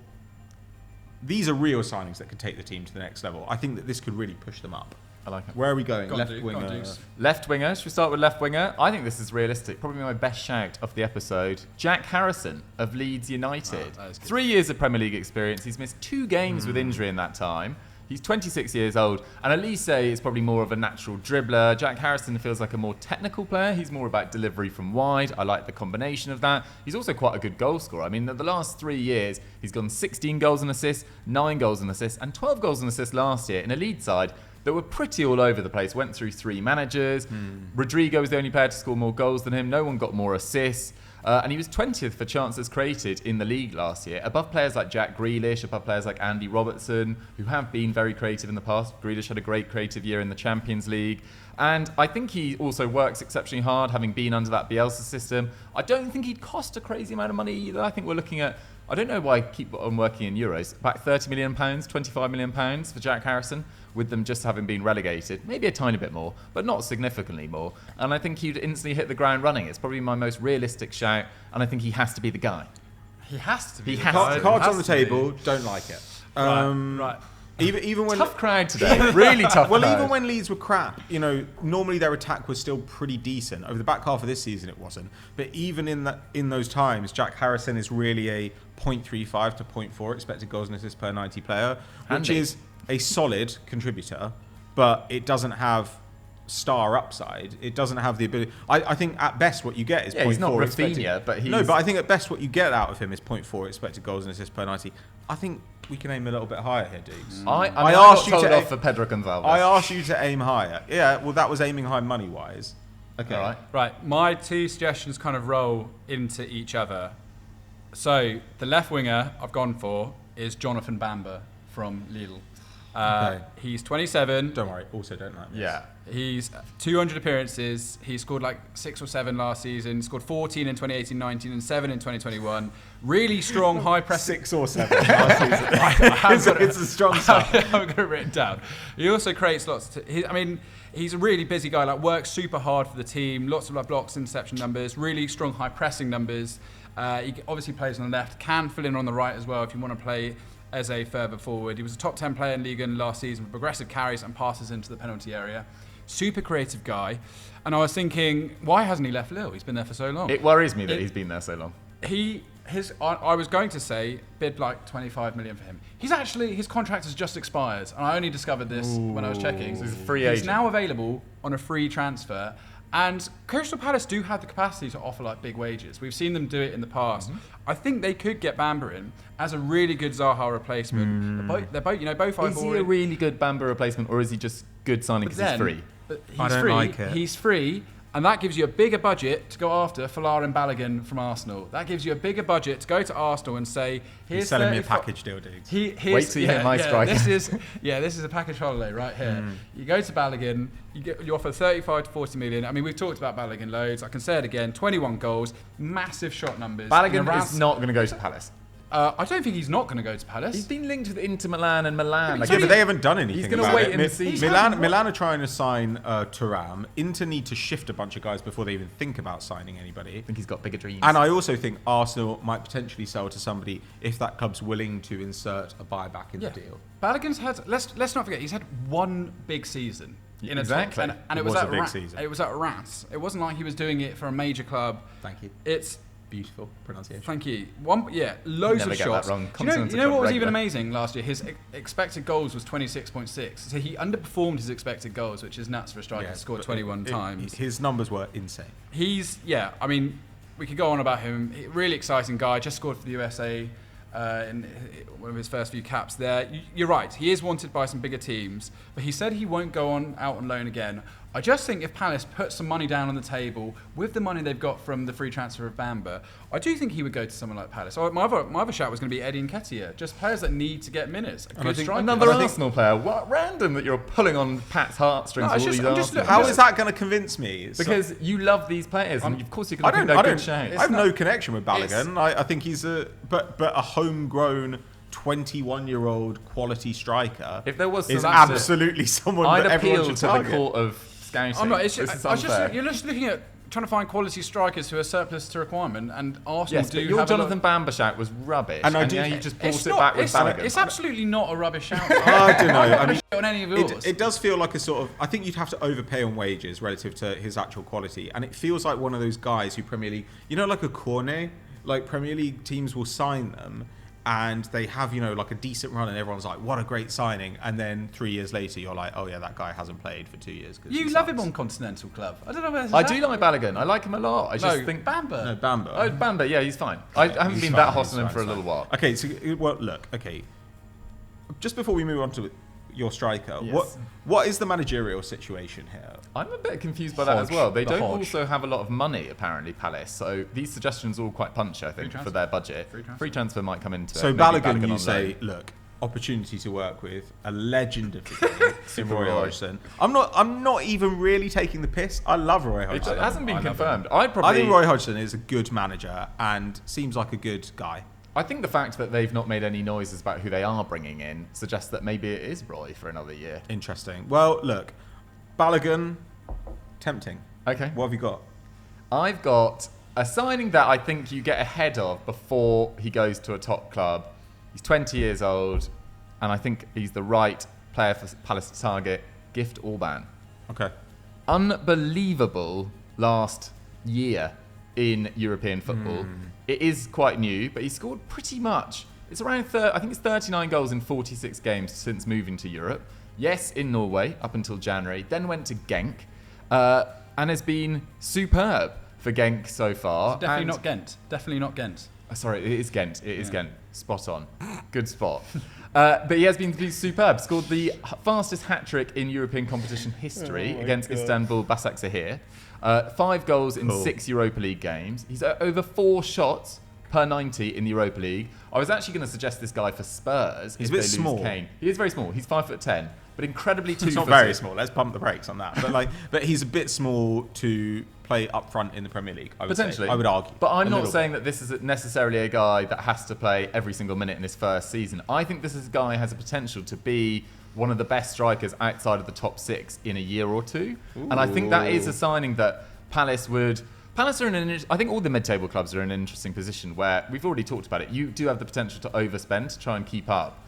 These are real signings that could take the team to the next level. I think that this could really push them up. I like it. Where are we going? Go on, Left Duke. winger. Go on, Dukes. Left winger. Should we start with left winger? I think this is realistic. Probably my best shout of the episode. Jack Harrison of Leeds United. Oh, that is good. 3 years of Premier League experience. He's missed 2 games with injury in that time. He's 26 years old. And Elise is probably more of a natural dribbler. Jack Harrison feels like a more technical player. He's more about delivery from wide. I like the combination of that. He's also quite a good goal scorer. I mean, the last 3 years, he's gone 16 goals and assists, 9 goals and assists, and 12 goals and assists last year in a Leeds side that were pretty all over the place. Went through 3 managers. Rodrigo was the only player to score more goals than him. No one got more assists. And he was 20th for chances created in the league last year, above players like Jack Grealish, above players like Andy Robertson, who have been very creative in the past. Grealish had a great creative year in the Champions League. And I think he also works exceptionally hard, having been under that Bielsa system. I don't think he'd cost a crazy amount of money either. I think we're looking at, I don't know why I keep on working in euros, about £30 million, £25 million for Jack Harrison, with them just having been relegated. Maybe a tiny bit more, but not significantly more. And I think he'd instantly hit the ground running. It's probably my most realistic shout, and I think he has to be the guy. He has to be. He has to. Cards on the table, don't like it. Right. Even when Tough crowd today. Really tough Well, crowd. even when Leeds were crap, normally their attack was still pretty decent. Over the back half of this season, it wasn't. But even in those times, Jack Harrison is really a 0.35 to 0.4 expected goals and assists per 90 player, which Handy. is a solid contributor, but it doesn't have star upside. It doesn't have the ability. I think at best what you get is 0.4 he's not expected. Rafinha, but he's... No, but I think at best what you get out of him is 0.4 expected goals and assists per 90. I think we can aim a little bit higher here, Dukes. I I got asked you told to- off for Pedro Gonçalves. I asked you to aim higher. Yeah, well, that was aiming high money-wise. Okay. All right. Right, my 2 suggestions kind of roll into each other. So, the left winger I've gone for is Jonathan Bamba from Lille. Okay. He's 27. Don't worry. Also, don't like this. Yeah. He's 200 appearances. He scored like 6 or 7 last season. Scored 14 in 2018-19 and 7 in 2021. Really strong, high pressing. 6 or 7 last season. It's a strong start. I've got it written down. He also creates lots. He's a really busy guy. Like works super hard for the team. Lots of blocks, interception numbers. Really strong, high pressing numbers. He obviously plays on the left. Can fill in on the right as well if you want to play as a further forward. He was a top 10 player in Ligue 1 last season with progressive carries and passes into the penalty area. Super creative guy. And I was thinking, why hasn't he left Lille? He's been there for so long. It worries me that he's been there so long. I was going to say bid like 25 million for him. His contract has just expired, and I only discovered this when I was checking. So he's a free agent. He's now available on a free transfer, and Crystal Palace do have the capacity to offer like big wages. We've seen them do it in the past. I think they could get Bamba in as a really good Zaha replacement. They're both Is he a really good Bamba replacement, or is he just good signing because he's free? I don't like it. He's free. And that gives you a bigger budget to go after Fulham and Balogun from Arsenal. That gives you a bigger budget to go to Arsenal and say, He's selling me a package deal, dude. Wait till you hit my striker. This is a package holiday right here. You go to Balogun, you offer 35 to 40 million. I mean, we've talked about Balogun loads. I can say it again, 21 goals, massive shot numbers. Balogun is not going to go to Palace. I don't think he's not going to go to Palace. He's been linked with Inter Milan and Milan. Yeah, but they haven't done anything. He's going to about wait it. and see. Milan are trying to sign Thuram. Inter need to shift a bunch of guys before they even think about signing anybody. I think he's got bigger dreams. And I also think Arsenal might potentially sell to somebody if that club's willing to insert a buyback in the deal. Balogun's had. Let's not forget, he's had one big season. Exactly. And it was was a at big season. It was at Reims. It wasn't like he was doing it for a major club. Thank you. It's Beautiful pronunciation. Thank you. Loads Never of get shots. that wrong. Do you know what was even Regular. amazing last year? His expected goals was 26.6. So he underperformed his expected goals, which is nuts for a striker to score 21 times. His numbers were insane. I mean, we could go on about him. Really exciting guy. Just scored for the USA in one of his first few caps there. You're right. He is wanted by some bigger teams, but he said he won't go out on loan again. I just think if Palace put some money down on the table with the money they've got from the free transfer of Bamba, I do think he would go to someone like Palace. My other shout was going to be Eddie Nketiah. Just players that need to get minutes. Another Arsenal player. What random that you're pulling on Pat's heartstrings. How is that going to convince me? Because you love these players, and of course you're going to think they're good shouts. I have no connection with Balogun. I think he's a homegrown 21-year-old quality striker. If there was is absolutely someone I'd that everyone appeal should to target. the court of scouting. I'm not. You're You're just looking at trying to find quality strikers who are surplus to requirement, and Arsenal do. But your have Jonathan Bamba shout was rubbish, and now you just brought it back with Balogun. It's absolutely not a rubbish shout. I don't know. I mean, on any of yours. It does feel like a sort of. I think you'd have to overpay on wages relative to his actual quality, and it feels like one of those guys who Premier League, like a Cornet, like Premier League teams will sign them. And they have, like a decent run, and everyone's like, "What a great signing!" And then 3 years later, you're like, "Oh yeah, that guy hasn't played for 2 years." You love him on Continental Club. I don't know where. I do like Balogun. I like him a lot. I just think Bamba. No, Bamba. Oh, Bamba. Yeah, he's fine. I haven't been that hot on him for a little while. Okay, so look. Okay, just before we move on to your striker, Yes. what is the managerial situation here? I'm a bit confused by that as well. They The don't Hodge. also have a lot of money, apparently, Palace. So these suggestions are all quite punchy, I think, for their budget. Free transfer. Might come into it. So Maybe Balogun, you on say, loan. look, opportunity to work with a legend of the game, Super Roy Roy. Hodgson. I'm not even really taking the piss. I love Roy It Hodgson. hasn't been I love confirmed. I I think Roy Hodgson is a good manager and seems like a good guy. I think the fact that they've not made any noises about who they are bringing in suggests that maybe it is Roy for another year. Interesting. Well, look, Balogun, tempting. Okay. What have you got? I've got a signing that I think you get ahead of before he goes to a top club. He's 20 years old, and I think he's the right player for Palace to target. Gift Orban. Okay. Unbelievable last year in European football. It is quite new, but he scored pretty much. It's around, I think it's 39 goals in 46 games since moving to Europe. Yes, in Norway up until January, then went to Genk, and has been superb for Genk so far. Definitely not Ghent. Definitely not Ghent. Sorry, it is Ghent. It is Ghent. Spot on. Good spot. But he has been superb. Scored the fastest hat-trick in European competition history against Istanbul Basaksehir. 5 goals in 6 Europa League games. He's over 4 shots per 90 in the Europa League. I was actually going to suggest this guy for Spurs. He's a bit small. Kane. He is very small. He's 5'10", but incredibly It's two-footed. not very small. Let's pump the brakes on that. But he's a bit small to play up front in the Premier League. I would Potentially. say. I would argue. But I'm A not little saying that this is necessarily a guy that has to play every single minute in his first season. I think this is a guy who has a potential to be one of the best strikers outside of the top 6 in a year or two. And I think that is a signing that Palace would... Palace are I think all the mid-table clubs are in an interesting position where, we've already talked about it, you do have the potential to overspend to try and keep up.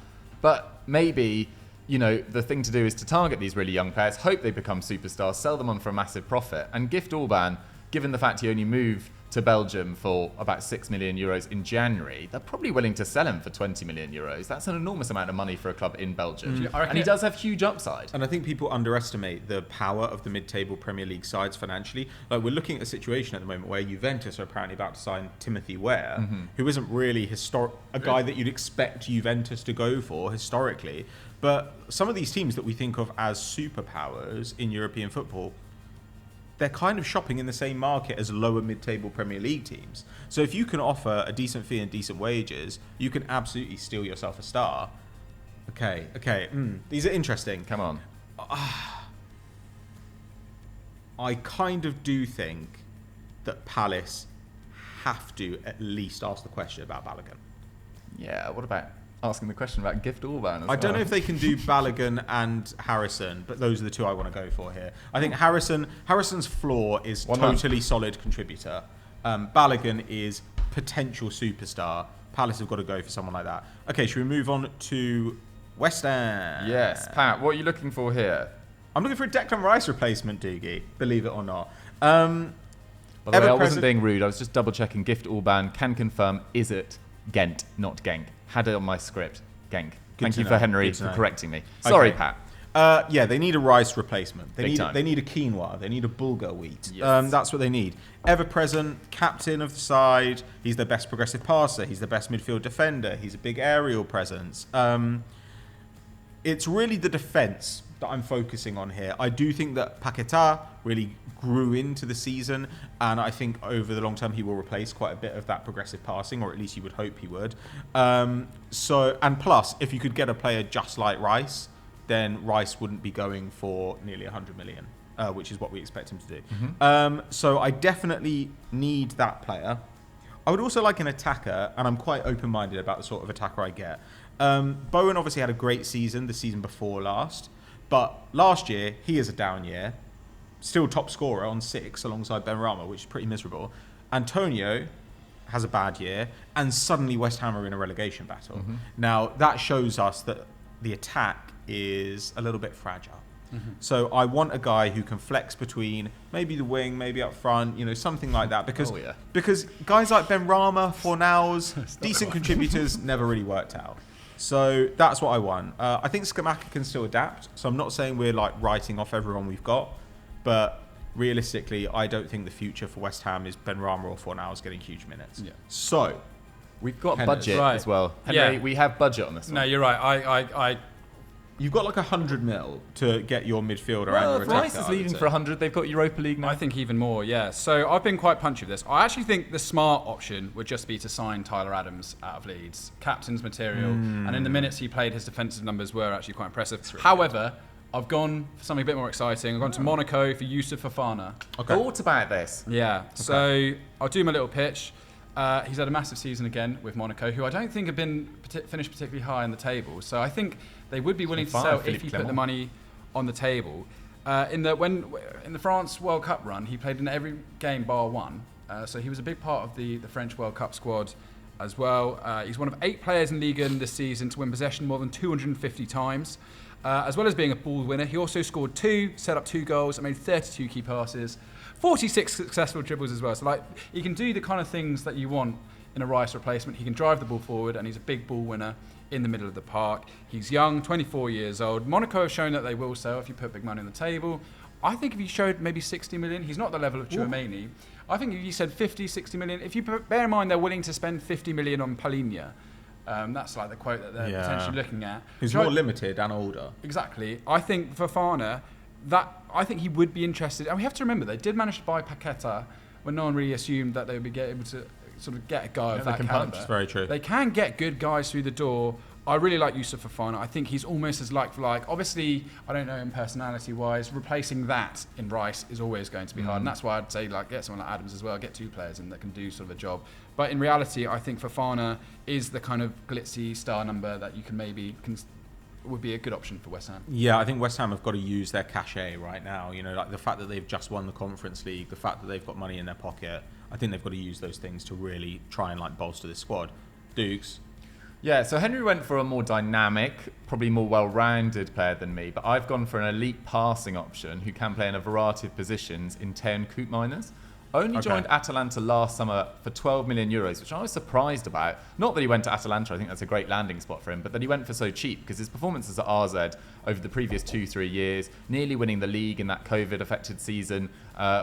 But maybe, the thing to do is to target these really young players, hope they become superstars, sell them on for a massive profit. And Gift Orban, given the fact he only moved to Belgium for about 6 million euros in January, they're probably willing to sell him for 20 million euros. That's an enormous amount of money for a club in Belgium. And he does have huge upside. And I think people underestimate the power of the mid-table Premier League sides financially. Like, we're looking at a situation at the moment where Juventus are apparently about to sign Timothy Weah, who isn't really a guy that you'd expect Juventus to go for historically. But some of these teams that we think of as superpowers in European football, they're kind of shopping in the same market as lower mid-table Premier League teams. So if you can offer a decent fee and decent wages, you can absolutely steal yourself a star. Okay. These are interesting. Come on. I kind of do think that Palace have to at least ask the question about Balogun. Yeah, what about asking the question about Gift Orban as I don't well? know if they can do Balogun and Harrison, but those are the two I want to go for here. I think Harrison's floor is totally solid contributor. Balogun is potential superstar. Palace have got to go for someone like that. Okay, should we move on to West Ham? Yes, Pat, what are you looking for here? I'm looking for a Declan Rice replacement, Dougie, believe it or not. By the way, I wasn't being rude. I was just double checking. Gift Orban can confirm, is it Ghent, not Genk? Had it on my script. Genk. Thank you for Henry for correcting me. Sorry, Pat. Yeah, they need a rice replacement. They time. need a quinoa. They need a bulgur wheat. Yes. That's what they need. Ever-present, captain of the side. He's the best progressive passer. He's the best midfield defender. He's a big aerial presence. It's really the defence that I'm focusing on here. I do think that Paquetá really grew into the season, and I think over the long term he will replace quite a bit of that progressive passing, or at least you would hope he would. And plus, if you could get a player just like Rice, then Rice wouldn't be going for nearly 100 million, which is what we expect him to do. So I definitely need that player. I would also like an attacker, and I'm quite open-minded about the sort of attacker I get. Bowen obviously had a great season the season before last, but last year he is a down year. Still top scorer on 6 alongside Benrahma, which is pretty miserable. Antonio has a bad year, and suddenly West Ham are in a relegation battle. Now, that shows us that the attack is a little bit fragile. So I want a guy who can flex between maybe the wing, maybe up front, something like that. Because guys like Benrahma, Fornals, decent contributors, never really worked out. So that's what I want. I think Scamacca can still adapt. So I'm not saying we're like writing off everyone we've got, but realistically, I don't think the future for West Ham is Benrahma or Fornals getting huge minutes. Yeah. So we've got Henry. budget Right. as well. Henry, we have budget on this one. No, you're right. you've got like 100 mil to get your midfielder Well, and if your Rice attacker. is I would leaving say. for 100, they've got Europa League now. I think even more, yeah. So I've been quite punchy with this. I actually think the smart option would just be to sign Tyler Adams out of Leeds. Captain's material. And in the minutes he played, his defensive numbers were actually quite impressive. However, I've gone for something a bit more exciting. I've gone to Monaco for Yusuf Fofana. Thought about this. Yeah, so I'll do my little pitch. He's had a massive season again with Monaco, who I don't think have been finished particularly high in the table. So I think they would be willing to sell if you put the money on the table. In the France World Cup run, he played in every game bar one. So he was a big part of the French World Cup squad as well. He's one of 8 players in Ligue 1 this season to win possession more than 250 times. As well as being a ball winner, he also scored 2, set up 2 goals, and made 32 key passes. 46 successful dribbles as well. So he can do the kind of things that you want in a Rice replacement. He can drive the ball forward, and he's a big ball winner in the middle of the park. He's young, 24 years old. Monaco have shown that they will sell if you put big money on the table. I think if you showed maybe 60 million, he's not the level of Tchouameni. I think if you said 50, 60 million, if you bear in mind they're willing to spend 50 million on Palhinha, that's like the quote that they're potentially looking at. He's more limited and older. Exactly. I think Fofana, I think he would be interested. And we have to remember, they did manage to buy Paquetá when no one really assumed that they would be able to sort of get a guy of that caliber. That's very true. They can get good guys through the door. I really like Yusuf Fofana. I think he's almost as like for like. Obviously, I don't know him personality-wise. Replacing that in Rice is always going to be hard. And that's why I'd say get someone like Adams as well. Get 2 players in that can do sort of a job. But in reality, I think Fofana is the kind of glitzy star number that you can maybe would be a good option for West Ham. Yeah, I think West Ham have got to use their cachet right now. Like the fact that they've just won the Conference League, the fact that they've got money in their pocket. I think they've got to use those things to really try and bolster this squad. Dukes. Yeah, so Henry went for a more dynamic, probably more well-rounded player than me, but I've gone for an elite passing option who can play in a variety of positions in Teun Koopmeiners. Only joined Atalanta last summer for 12 million euros, which I was surprised about. Not that he went to Atalanta, I think that's a great landing spot for him, but that he went for so cheap because his performances at RZ over the previous 2-3 years, nearly winning the league in that COVID-affected season,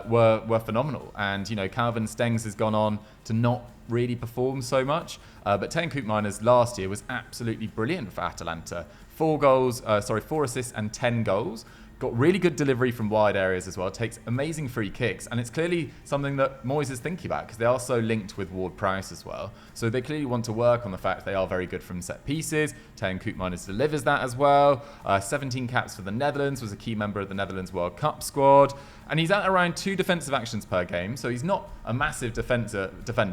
were phenomenal. And, Calvin Stengs has gone on to not really perform so much, but Teun Koopmeiners last year was absolutely brilliant for Atalanta. 4 assists and 10 goals. got really good delivery from wide areas as well, takes amazing free kicks, and it's clearly something that Moyes is thinking about because they are so linked with Ward-Prowse as well. So they clearly want to work on the fact they are very good from set pieces. Teun Koopmeiners delivers that as well. 17 caps for the Netherlands, was a key member of the Netherlands World Cup squad. And he's at around 2 defensive actions per game, so he's not a massive defender,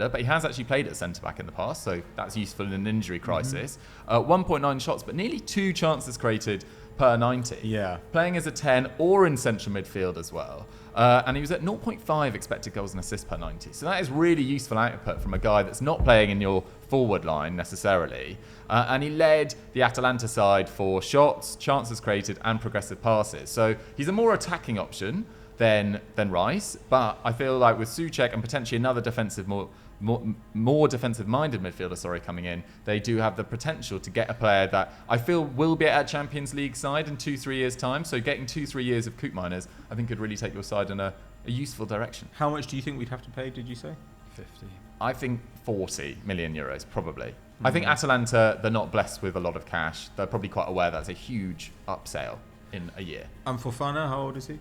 but he has actually played at centre-back in the past, so that's useful in an injury crisis. 1.9 shots, but nearly 2 chances created per 90. Yeah. Playing as a 10 or in central midfield as well. And he was at 0.5 expected goals and assists per 90. So that is really useful output from a guy that's not playing in your forward line necessarily. And he led the Atalanta side for shots, chances created, and progressive passes. So he's a more attacking option than Rice, but I feel like with Souček and potentially another defensive, more defensive-minded midfielder, coming in, they do have the potential to get a player that I feel will be at a Champions League side in 2-3 years' time. So getting 2-3 years of Koopmeiners, I think, could really take your side in a useful direction. How much do you think we'd have to pay, did you say? 50. I think 40 million euros, probably. I think Atalanta, they're not blessed with a lot of cash. They're probably quite aware that's a huge upsale in a year. And Fofana, how old is he?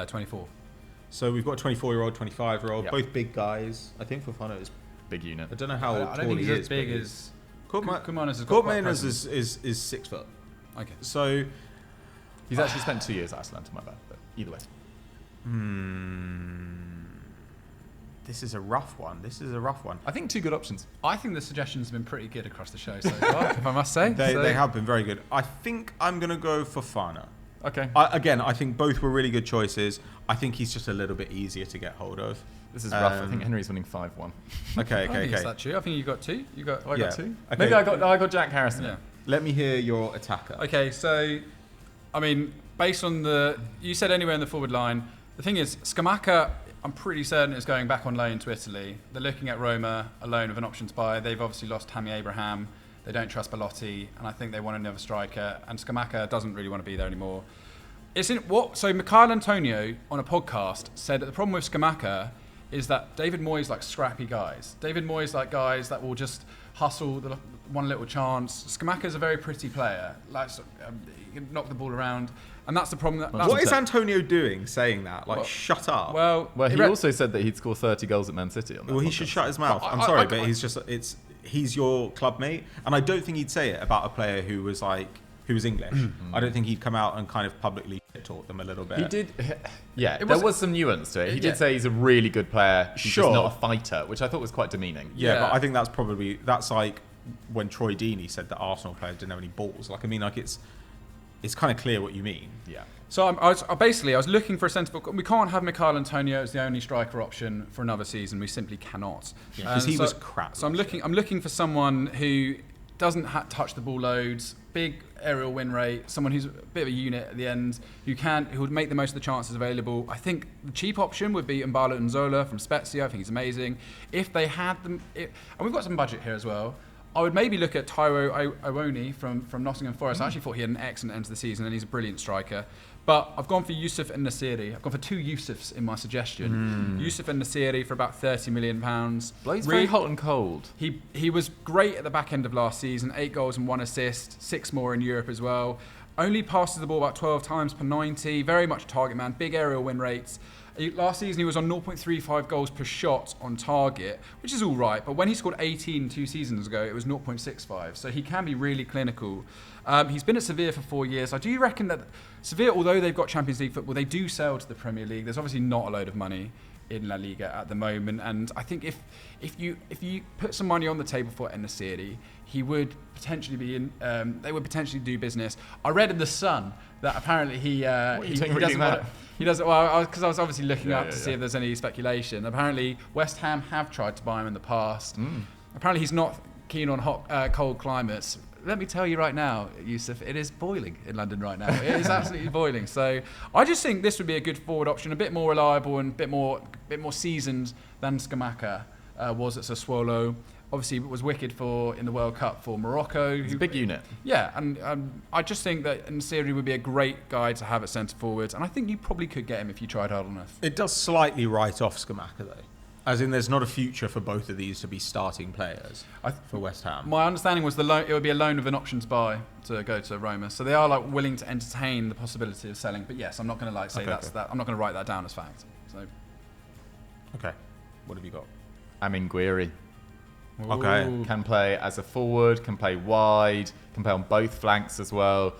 24. So we've got a 24-year-old, 25-year-old, Yep. both big guys. I think Fofana is... Big unit. I don't know how I don't tall think he he's is. as big but as... Koopmeiners has got quite Koopmeiners presence. is 6 foot. Okay. So... He's actually spent 2 years at Atalanta, my bad, but either way. This is a rough one. I think 2 good options. I think the suggestions have been pretty good across the show so far, if I must say. They have been very good. I think I'm going to go for Fofana. Okay. I think both were really good choices. I think he's just a little bit easier to get hold of. This is rough. I think Henry's winning 5-1. Okay. I think it's that true. I think you got 2. You got... I got 2. Okay. Maybe I got Jack Harrison. Yeah. Let me hear your attacker. Okay, so, I mean, based on you said anywhere in the forward line, the thing is, Scamacca, I'm pretty certain is going back on loan to Italy. They're looking at Roma, a loan with an option to buy. They've obviously lost Tammy Abraham. They don't trust Belotti, and I think they want another striker, and Scamacca doesn't really want to be there anymore. So Michail Antonio on a podcast said that the problem with Scamacca is that David Moyes like scrappy guys. David Moyes like guys that will just hustle the one little chance. Scamacca is a very pretty player. He can knock the ball around, and that's the problem. What is Antonio doing saying that? Shut up. Well, he also said that he'd score 30 goals at Man City on that. Well, he should shut his mouth. I'm sorry, but he's your club mate, and I don't think he'd say it about a player who was English. I don't think he'd come out and kind of publicly taught them a little bit. He did, yeah. There was some nuance to it. He did say he's a really good player. He's just not a fighter, which I thought was quite demeaning. Yeah, but I think that's like when Troy Deeney said that Arsenal players didn't have any balls. It's kind of clear what you mean. Yeah. So I was looking for a centre forward. We can't have Michail Antonio as the only striker option for another season. We simply cannot. Because he was crap. So I'm looking for someone who doesn't touch the ball loads, big aerial win rate, someone who's a bit of a unit at the end, who would make the most of the chances available. I think the cheap option would be Mbalo Nzola from Spezia. I think he's amazing. If they had them, and we've got some budget here as well, I would maybe look at Taiwo Awoniyi from Nottingham Forest. I actually thought he had an excellent end to the season, and he's a brilliant striker. But I've gone for Yusuf and Nasiri. I've gone for 2 Yusufs in my suggestion. Yusuf and Nasiri for about £30 million. He's very hot and cold. He was great at the back end of last season. 8 goals and 1 assist, 6 more in Europe as well. Only passes the ball about 12 times per 90. Very much a target man. Big aerial win rates. Last season he was on 0.35 goals per shot on target, which is all right. But when he scored 18 2 seasons ago, it was 0.65. So he can be really clinical. He's been at Sevilla for 4 years. I do reckon that Sevilla, although they've got Champions League football, they do sell to the Premier League. There's obviously not a load of money in La Liga at the moment, and I think if you put some money on the table for En-Nesyri, he would potentially be in. They would potentially do business. I read in the Sun that apparently he doesn't want. He doesn't. Well, because I was obviously looking up to see if there's any speculation. Apparently, West Ham have tried to buy him in the past. Apparently, he's not keen on cold climates. Let me tell you right now, Yusuf, it is boiling in London right now. It is absolutely boiling. So I just think this would be a good forward option, a bit more reliable and a bit more seasoned than Scamacca was at Sassuolo. Obviously, it was wicked in the World Cup for Morocco. He's a big unit. Yeah, and I just think that En-Nesyri would be a great guy to have at centre forwards, and I think you probably could get him if you tried hard enough. It does slightly write off Scamacca, though. As in, there's not a future for both of these to be starting players for West Ham. My understanding was it would be a loan with an option to buy to go to Roma. So they are like willing to entertain the possibility of selling. But yes, I'm not going to say that. I'm not going to write that down as fact. So. Okay. What have you got? Guiri. Okay. Can play as a forward, can play wide, can play on both flanks as well.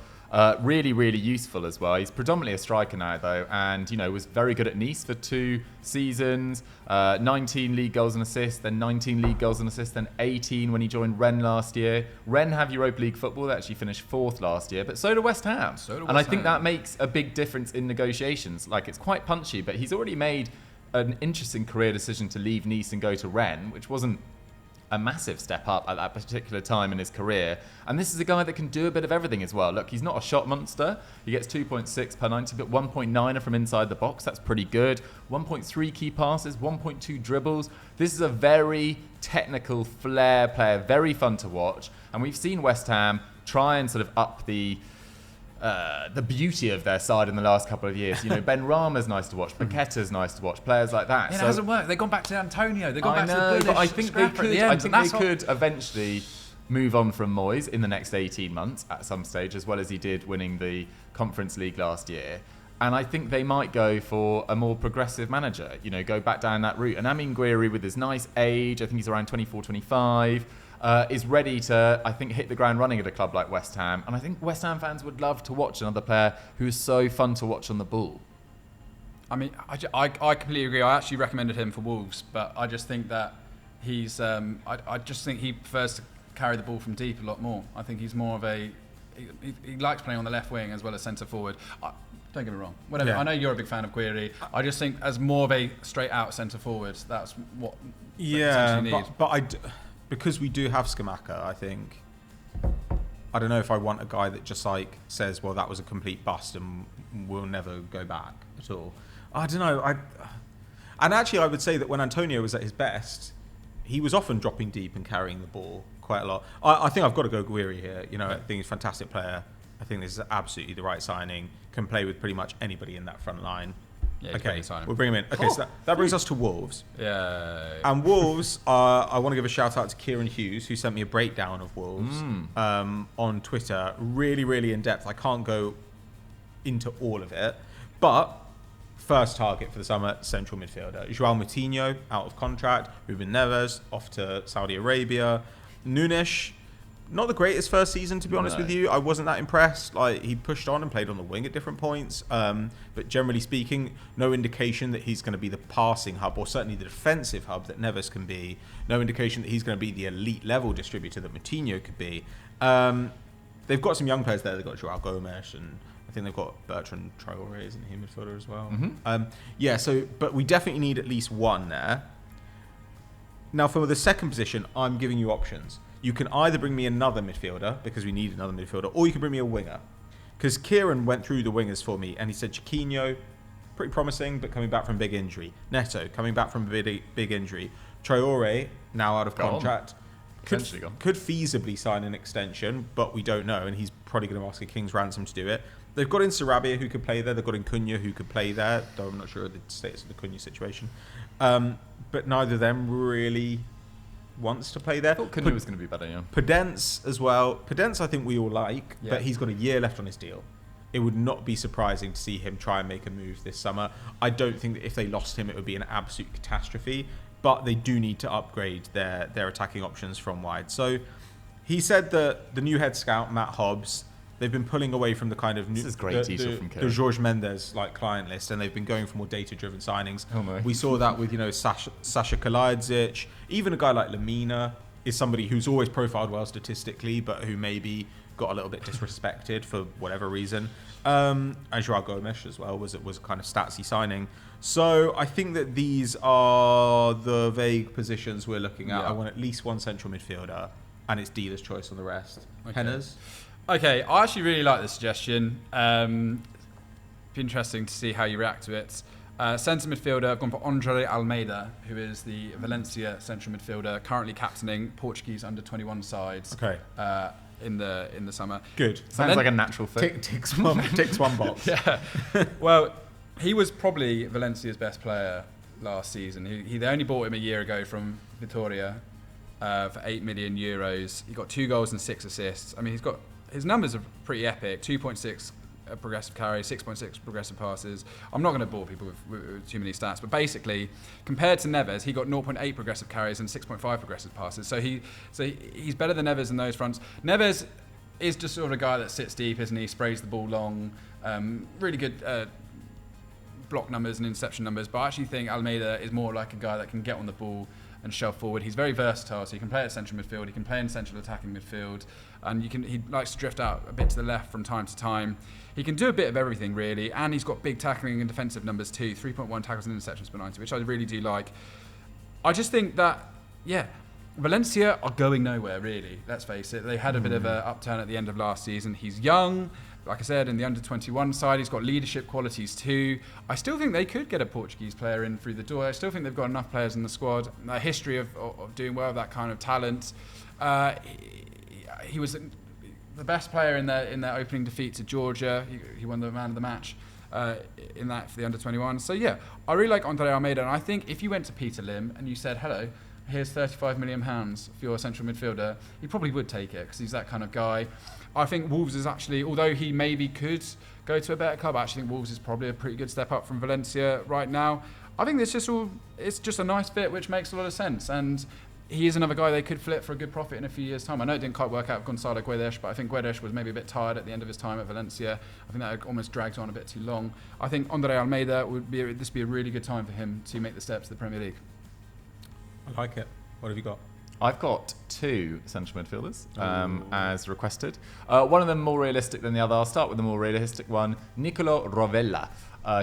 Really, really useful as well. He's predominantly a striker now, though, and was very good at Nice for 2 seasons. 19 league goals and assists, then 19 league goals and assists, then 18 when he joined Rennes last year. Rennes have Europa League football. They actually finished 4th last year, but so do West Ham. I think that makes a big difference in negotiations. Like, it's quite punchy, but he's already made an interesting career decision to leave Nice and go to Rennes, which wasn't a massive step up at that particular time in his career. And this is a guy that can do a bit of everything as well. Look, he's not a shot monster. He gets 2.6 per 90, but 1.9 from inside the box. That's pretty good. 1.3 key passes, 1.2 dribbles. This is a very technical flair player, very fun to watch. And we've seen West Ham try and sort of up the beauty of their side in the last couple of years. Ben Rama's nice to watch, Paqueta's nice to watch, players like that. It hasn't worked. They've gone back to Antonio. They've gone back to the British. But I think they could could eventually move on from Moyes in the next 18 months at some stage, as well as he did winning the Conference League last year. And I think they might go for a more progressive manager, go back down that route. And Guiri, with his nice age, I think he's around 24, 25, is ready to, I think, hit the ground running at a club like West Ham. And I think West Ham fans would love to watch another player who is so fun to watch on the ball. I completely agree. I actually recommended him for Wolves, but I just think that he's, I just think he prefers to carry the ball from deep a lot more. I think he's more of he likes playing on the left wing as well as centre forward. Don't get me wrong. Whatever. Yeah. I know you're a big fan of Guiri. I just think as more of a straight out centre forward, that's what they potentially need. But because we do have Scamacca, I think, I don't know if I want a guy that just says, well, that was a complete bust and we'll never go back at all. I don't know. And actually, I would say that when Antonio was at his best, he was often dropping deep and carrying the ball quite a lot. I think I've got to go Guiri here. I think he's a fantastic player. I think this is absolutely the right signing. Can play with pretty much anybody in that front line. Yeah, okay, we'll bring him in. Okay, so that brings us to Wolves. Yeah. And Wolves, I want to give a shout out to Kieran Hughes, who sent me a breakdown of Wolves on Twitter. Really, really in depth. I can't go into all of it. But first target for the summer, central midfielder. Joao Moutinho, out of contract. Ruben Neves, off to Saudi Arabia. Nunes, not the greatest first season, to be honest with you. I wasn't that impressed. He pushed on and played on the wing at different points. But generally speaking, no indication that he's going to be the passing hub, or certainly the defensive hub that Neves can be. No indication that he's going to be the elite level distributor that Moutinho could be. They've got some young players there. They've got Joao Gomes, and I think they've got Bertrand Traoré, isn't he, midfielder as well? Mm-hmm. But we definitely need at least one there. Now, for the second position, I'm giving you options. You can either bring me another midfielder, because we need another midfielder, or you can bring me a winger. Because Kieran went through the wingers for me, and he said Chiquinho, pretty promising, but coming back from big injury. Neto, coming back from big injury. Traoré, now out of contract. Could feasibly sign an extension, but we don't know, and he's probably going to ask a king's ransom to do it. They've got in Sarabia, who could play there. They've got in Cunha, who could play there, though I'm not sure of the status of the Cunha situation. But neither of them really wants to play there. I thought Cunha was going to be better, yeah. Podence as well. Podence I think we all like, but he's got a year left on his deal. It would not be surprising to see him try and make a move this summer. I don't think that if they lost him, it would be an absolute catastrophe, but they do need to upgrade their attacking options from wide. So he said that the new head scout, Matt Hobbs, they've been pulling away from the kind of this is great detail from the Jorge Mendes client list, and they've been going for more data-driven signings. We saw that with Sasha Kalajic. Even a guy like Lamina is somebody who's always profiled well statistically, but who maybe got a little bit disrespected for whatever reason. And Joao Gomes as well was a kind of statsy signing. So I think that these are the vague positions we're looking at. I want at least one central midfielder, and it's dealer's choice on the rest. Henners? Okay, I actually really like this suggestion. Be interesting to see how you react to it. Centre midfielder, I've gone for Andre Almeida, who is the Valencia central midfielder, currently captaining Portuguese under-21 sides. Okay. In the summer. Good. Sounds like a natural fit. Ticks one box. Yeah. Well, he was probably Valencia's best player last season. They only bought him a year ago from Vitoria for €8 million. He got 2 goals and 6 assists. I mean, his numbers are pretty epic. 2.6 progressive carries, 6.6 progressive passes. I'm not going to bore people with too many stats, but basically, compared to Neves, he got 0.8 progressive carries and 6.5 progressive passes. So he's better than Neves in those fronts. Neves is just sort of a guy that sits deep, isn't he? Sprays the ball long. Really good block numbers and interception numbers. But I actually think Almeida is more like a guy that can get on the ball and shove forward. He's very versatile, so he can play at central midfield, he can play in central attacking midfield, and he likes to drift out a bit to the left from time to time. He can do a bit of everything, really, and he's got big tackling and defensive numbers too, 3.1 tackles and interceptions per 90, which I really do like. I just think that, Valencia are going nowhere, really, let's face it. They had a bit of an upturn at the end of last season. He's young, like I said, in the under-21 side. He's got leadership qualities too. I still think they could get a Portuguese player in through the door. I still think they've got enough players in the squad, a history of doing well with that kind of talent. He was the best player in their opening defeat to Georgia. He won the man of the match in that for the under-21. So yeah, I really like Andre Almeida, and I think if you went to Peter Lim and you said, hello, here's £35 million for your central midfielder, he probably would take it because he's that kind of guy. I think Wolves is actually, although he maybe could go to a better club, I actually think Wolves is probably a pretty good step up from Valencia right now. I think it's just a nice fit which makes a lot of sense, and he is another guy they could flip for a good profit in a few years' time. I know it didn't quite work out with Gonzalo Guedes, but I think Guedes was maybe a bit tired at the end of his time at Valencia. I think that almost dragged on a bit too long. I think Andre Almeida would be a really good time for him to make the steps to the Premier League. I like it. What have you got? I've got 2 central midfielders as requested. One of them more realistic than the other. I'll start with the more realistic one. Nicolo Rovella.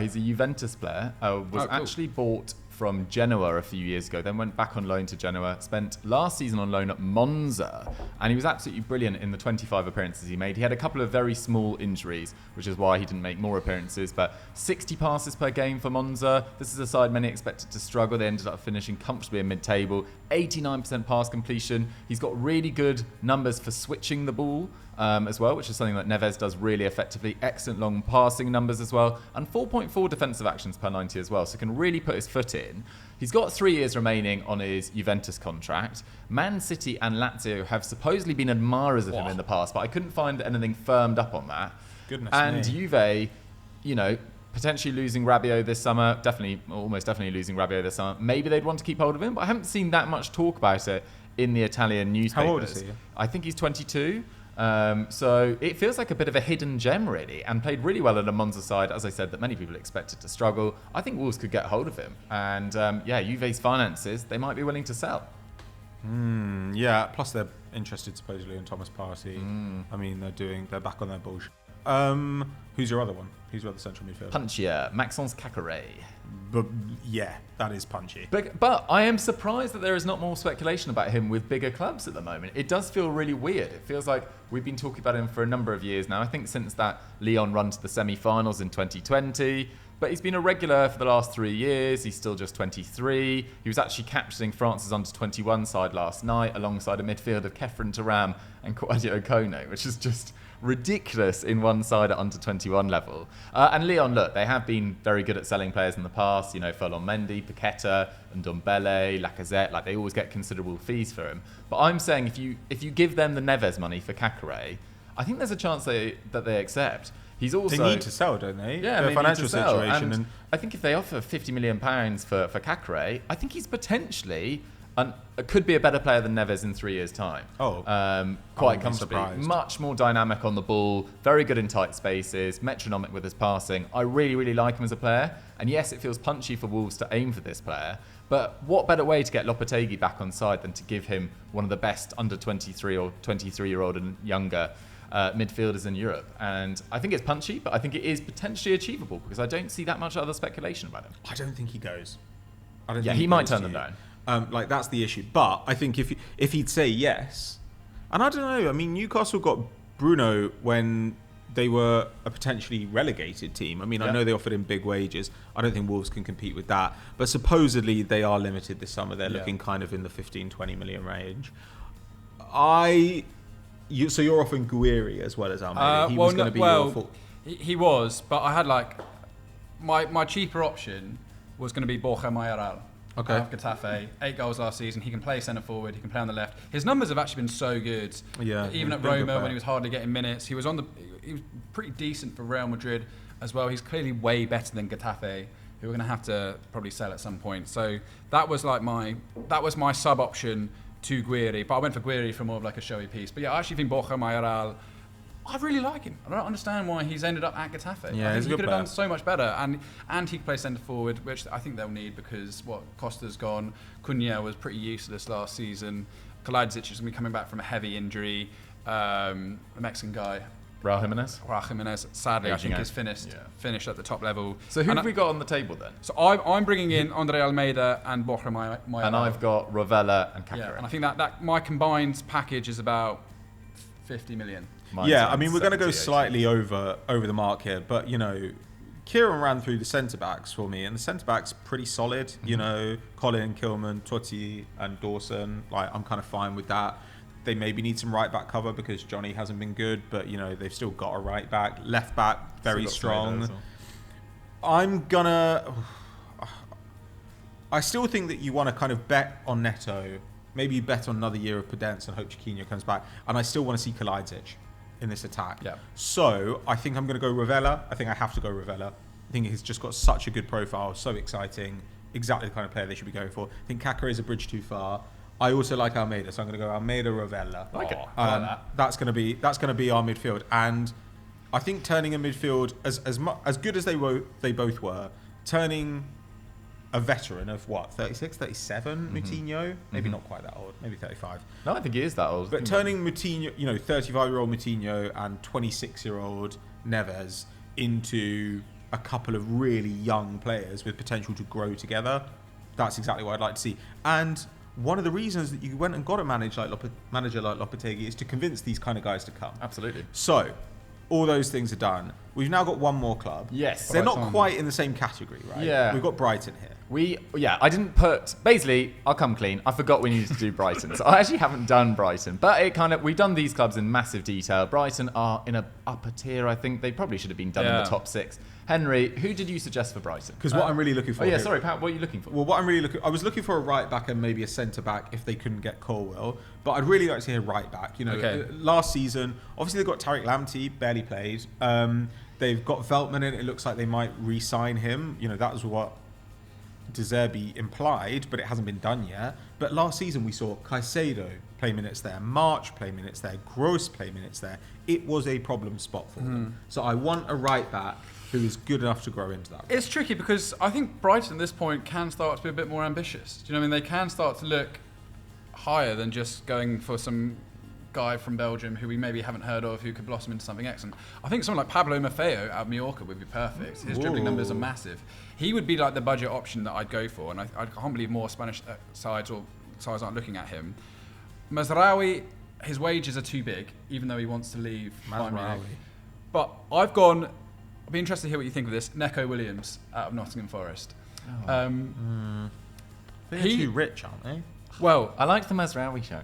He's a Juventus player. Was actually bought from Genoa a few years ago, then went back on loan to Genoa, spent last season on loan at Monza, and he was absolutely brilliant in the 25 appearances he made. He had a couple of very small injuries, which is why he didn't make more appearances, but 60 passes per game for Monza. This is a side many expected to struggle. They ended up finishing comfortably in mid-table, 89% pass completion. He's got really good numbers for switching the ball as well, which is something that Neves does really effectively. Excellent long passing numbers as well, and 4.4 defensive actions per 90 as well, so can really put his foot in. He's got 3 years remaining on his Juventus contract. Man City and Lazio have supposedly been admirers of him in the past, but I couldn't find anything firmed up on that. Goodness and me. Juve, potentially losing Rabiot this summer, almost definitely losing Rabiot this summer. Maybe they'd want to keep hold of him, but I haven't seen that much talk about it in the Italian newspapers. How old is he? I think he's 22. So it feels like a bit of a hidden gem, really, and played really well at a Monza side, as I said, that many people expected to struggle. I think Wolves could get hold of him. And Juve's finances, they might be willing to sell. Yeah, plus they're interested supposedly in Thomas Partey. I mean, they're back on their bullshit. Who's your other one? Who's your other central midfielder? Punchier, Maxence Caqueret. But yeah, that is punchy. But I am surprised that there is not more speculation about him with bigger clubs at the moment. It does feel really weird. It feels like we've been talking about him for a number of years now. I think since that Lyon run to the semi-finals in 2020. But he's been a regular for the last 3 years. He's still just 23. He was actually captaining France's under-21 side last night alongside a midfield of Kefren Turam and Claudio Kono, which is just ridiculous in one side at under-21 level. And Lyon, look, they have been very good at selling players in the past. Ferland Mendy, Paqueta, and Ndombele, Lacazette. Like, they always get considerable fees for him. But I'm saying if you give them the Neves money for Caqueret, I think there's a chance that they accept. He's also, they need to sell, don't they? Yeah, their financial situation. And I think if they offer £50 million for Caqueret, I think he's potentially could be a better player than Neves in 3 years' time. Quite comfortably. Much more dynamic on the ball, very good in tight spaces, metronomic with his passing. I really, really like him as a player. And yes, it feels punchy for Wolves to aim for this player. But what better way to get Lopetegui back on side than to give him one of the best under 23 or 23-year-old and younger midfielders in Europe? And I think it's punchy, but I think it is potentially achievable because I don't see that much other speculation about him. I don't think he goes. He might turn them down. That's the issue. But I think if he'd say yes, and I don't know, I mean, Newcastle got Bruno when they were a potentially relegated team. I mean, I know they offered him big wages. I don't think Wolves can compete with that. But supposedly they are limited this summer. They're looking kind of in the 15-20 million range. So you're offering Guiri as well as Almeida. He was going to be your fault. He was, but I had my cheaper option was going to be Borja Mayoral. Okay. Of Getafe, 8 goals last season. He can play centre forward. He can play on the left. His numbers have actually been so good. Yeah. Even at Roma when he was hardly getting minutes, he was pretty decent for Real Madrid as well. He's clearly way better than Getafe, who are going to have to probably sell at some point. So that was my sub option to Guiri, but I went for Guiri for more of like a showy piece. But yeah, I actually think Borja Mayoral, I really like him. I don't understand why he's ended up at Getafe. Yeah, I think he's he a good could have player. done so much better. And he could play centre forward, which I think they'll need because Costa's gone. Cunha was pretty useless last season. Kalajdzic is going to be coming back from a heavy injury. The Mexican guy, Raul Jimenez. sadly, I Aging think out. is finished at the top level. So who And have we got on the table then? So I'm bringing in Andre Almeida and Borja Mayoral. And I've got Rovella and Kakaren. Yeah, and I think that my combined package is about 50 million. Mine's Yeah, on I mean, we're going to go 70, 80. slightly over the mark here, but Kieran ran through the centre backs for me, and the centre backs pretty solid. Colin, Kilman, Totti, and Dawson. Like, I'm kind of fine with that. They maybe need some right back cover because Johnny hasn't been good, but they've still got a right back, left back very Still got Semedo as strong. well. I still think that you want to kind of bet on Neto. Maybe you bet on another year of Podence and hope Chiquinho comes back. And I still want to see Kalajdzic in this attack. Yeah. So I think I'm going to go Rovella. I think I have to go Rovella. I think he's just got such a good profile, so exciting, exactly the kind of player they should be going for. I think Kaka is a bridge too far. I also like Almeida, so I'm going to go Almeida, Rovella. I like it. I like that. That's going to be our midfield, and I think turning a midfield as good as they both were, turning a veteran of 36, 37, Moutinho, maybe not quite that old, maybe 35. No, I think he is that old. But turning Moutinho, 35-year-old Moutinho and 26-year-old Neves into a couple of really young players with potential to grow together, that's exactly what I'd like to see. And one of the reasons that you went and got a manager like Lopetegui is to convince these kind of guys to come. Absolutely. So, all those things are done. We've now got one more club. Yes. They're not Brighton. quite in the same category, right? Yeah. We've got Brighton here. I didn't put, basically, I'll come clean. I forgot we needed to do Brighton. So I actually haven't done Brighton, but we've done these clubs in massive detail. Brighton are in a upper tier, I think. They probably should have been done in the top 6. Henry, who did you suggest for Brighton? Because what I'm really looking for. Pat, what are you looking for? Well, I was looking for a right back and maybe a centre back if they couldn't get Colwell. But I'd really like to hear right back. Last season, obviously they've got Tariq Lamptey, barely played. They've got Veltman in. It looks like they might re-sign him. That was what De Zerbi implied, but it hasn't been done yet. But last season we saw Caicedo play minutes there, March play minutes there, Gross play minutes there. It was a problem spot for them. So I want a right back who is good enough to grow into that. It's tricky because I think Brighton at this point can start to be a bit more ambitious. Do you know what I mean? They can start to look higher than just going for some guy from Belgium who we maybe haven't heard of who could blossom into something excellent. I think someone like Pablo Maffeo out of Mallorca would be perfect. His dribbling numbers are massive. He would be like the budget option that I'd go for, and I can't believe more Spanish sides or sides aren't looking at him. Mazraoui, his wages are too big, even though he wants to leave Bayern Munich. But I'd be interested to hear what you think of this. Neco Williams out of Nottingham Forest. They're too rich, aren't they? Well, I liked the Mazraoui show.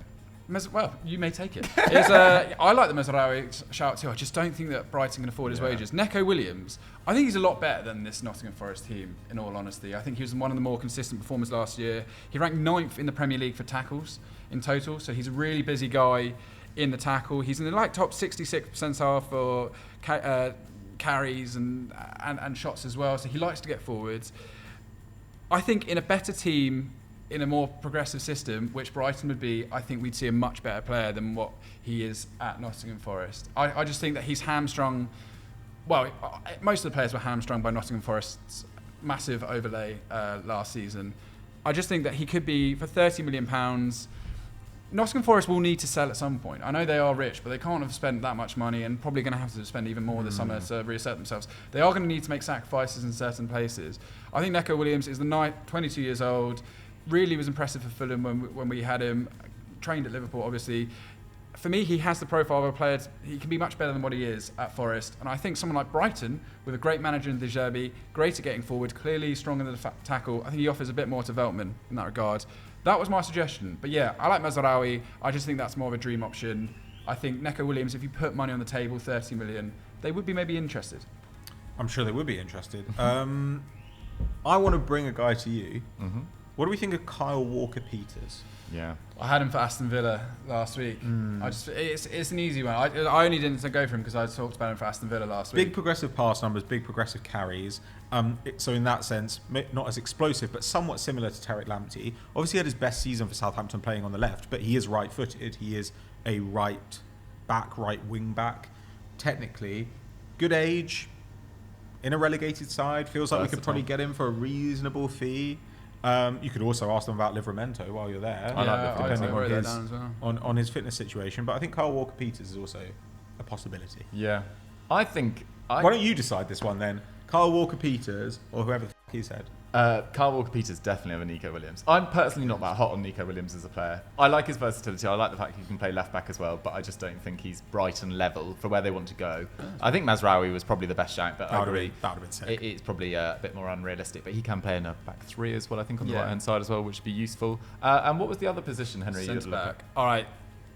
well, you may take it. I like the Mazraoui shout too. I just don't think that Brighton can afford his wages. Neco Williams, I think he's a lot better than this Nottingham Forest team, in all honesty. I think he was one of the more consistent performers last year. He ranked 9th in the Premier League for tackles in total, so he's a really busy guy in the tackle. He's in the top 66 percentile for carries and shots as well, so he likes to get forwards. I think in a better team, in a more progressive system, which Brighton would be, I think we'd see a much better player than what he is at Nottingham Forest. I just think that he's hamstrung. Well, most of the players were hamstrung by Nottingham Forest's massive overlay last season. I just think that he could be, for £30 million, Nottingham Forest will need to sell at some point. I know they are rich, but they can't have spent that much money and probably going to have to spend even more this summer to reassert themselves. They are going to need to make sacrifices in certain places. I think Neco Williams is 22 years old, really was impressive for Fulham when we had him, trained at Liverpool, obviously. For me, he has the profile of a player. He can be much better than what he is at Forest. And I think someone like Brighton, with a great manager in De Zerbi, great at getting forward, clearly strong in the tackle, I think he offers a bit more to Veltman in that regard. That was my suggestion. But yeah, I like Mazraoui. I just think that's more of a dream option. I think Neco Williams, if you put money on the table, 30 million, they would be maybe interested. I'm sure they would be interested. I want to bring a guy to you. What do we think of Kyle Walker-Peters? Yeah. I had him for Aston Villa last week. It's an easy one. I only didn't go for him because I talked about him for Aston Villa last week. Big progressive pass numbers, big progressive carries. So in that sense, not as explosive, but somewhat similar to Tariq Lamptey. Obviously, he had his best season for Southampton playing on the left, but he is right-footed. He is a right back, right wing back. Technically, good age. In a relegated side, feels like we could probably get him for a reasonable fee. You could also ask them about Livramento while you're there. On his fitness situation. But I think Kyle Walker-Peters is also a possibility. Yeah. I think... Why don't you decide this one then? Kyle Walker-Peters or whoever the f*** he said. Kyle Walker-Peters definitely over Nico Williams. I'm personally not that hot on Nico Williams as a player. I like his versatility. I like the fact he can play left back as well, but I just don't think he's Brighton level for where they want to go. I think Mazraoui was probably the best shout, but I agree. That would have been sick. It's probably a bit more unrealistic, but he can play in a back three as well, I think, on the right-hand side as well, which would be useful. And what was the other position, Henry? Centre back. All right.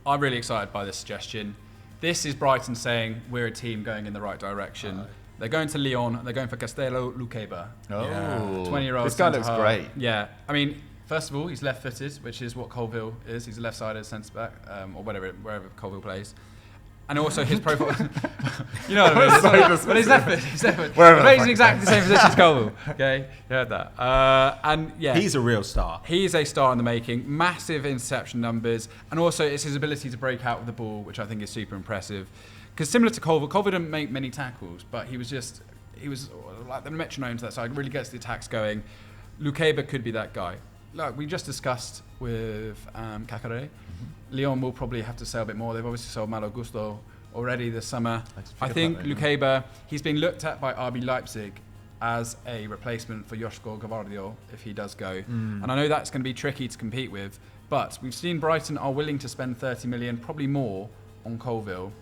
I'm really excited by this suggestion. This is Brighton saying we're a team going in the right direction. They're going to Lyon. They're going for Castello Luqueba. Oh, 20-year-old. This guy looks great. Yeah, I mean, first of all, he's left-footed, which is what Colville is. He's a left-sided centre-back, or wherever Colville plays. And also his profile. You know what I mean? But he's left-footed. He's left-footed. He plays in exactly the same position as Colville. Okay, you heard that. And yeah, he's a real star. He's a star in the making. Massive interception numbers, and also it's his ability to break out with the ball, which I think is super impressive. Because similar to Colville didn't make many tackles, but he was like the metronome to that side, really gets the attacks going. Luqueba could be that guy. Look, we just discussed with Cacare. Lyon will probably have to sell a bit more. They've obviously sold Malo Gusto already this summer. I think Luqueba, he's being looked at by RB Leipzig as a replacement for Joško Gavardio if he does go. And I know that's going to be tricky to compete with, but we've seen Brighton are willing to spend 30 million, probably more, on Colville.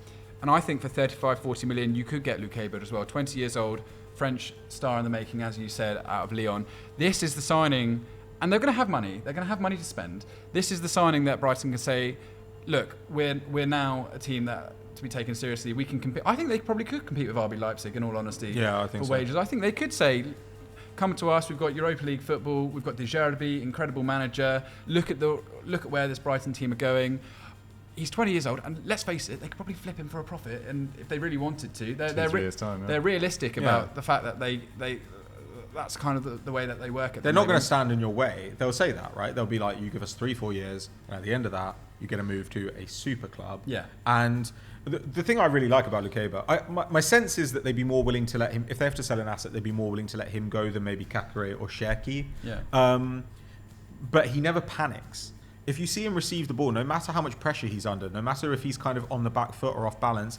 And I think for 35, 40 million, you could get Luqueba as well. 20 years old, French star in the making, as you said, out of Lyon. This is the signing, and they're going to have money. They're going to have money to spend. This is the signing that Brighton can say, look, we're now a team that to be taken seriously. We can compete. I think they probably could compete with RB Leipzig, in all honesty. Yeah, I think for wages. I think they could say, come to us. We've got Europa League football. We've got De Zerbi, incredible manager. Look at where this Brighton team are going. He's 20 years old, and let's face it, they could probably flip him for a profit. And if they really wanted to, they're realistic about the fact that they that's kind of the way that they work. They're not going to stand in your way. They'll say that, right? They'll be like, you give us 3-4 years, and at the end of that, you get a move to a super club. Yeah. And the thing I really like about Luqueba, my sense is that they'd be more willing to let him, if they have to sell an asset, they'd be more willing to let him go than maybe Cacare or Cherki. Yeah. But he never panics. If you see him receive the ball, no matter how much pressure he's under, no matter if he's kind of on the back foot or off balance,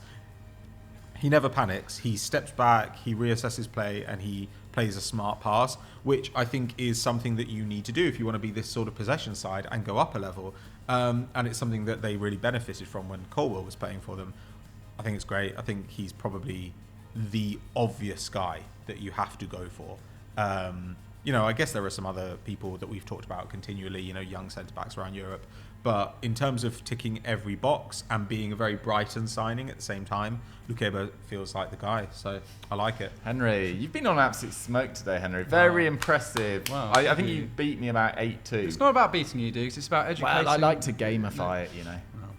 he never panics. He steps back, he reassesses play, and he plays a smart pass, which I think is something that you need to do if you want to be this sort of possession side and go up a level. And it's something that they really benefited from when Colwell was playing for them. I think it's great. I think he's probably the obvious guy that you have to go for. I guess there are some other people that we've talked about continually, young centre-backs around Europe. But in terms of ticking every box and being a very Brighton signing at the same time, Luqueba feels like the guy. So I like it. Henry, you've been on absolute smoke today, Henry. Very impressive. Wow, I think you beat me about 8-2. It's not about beating you, Dukes. It's about educating. Well, I like to gamify it,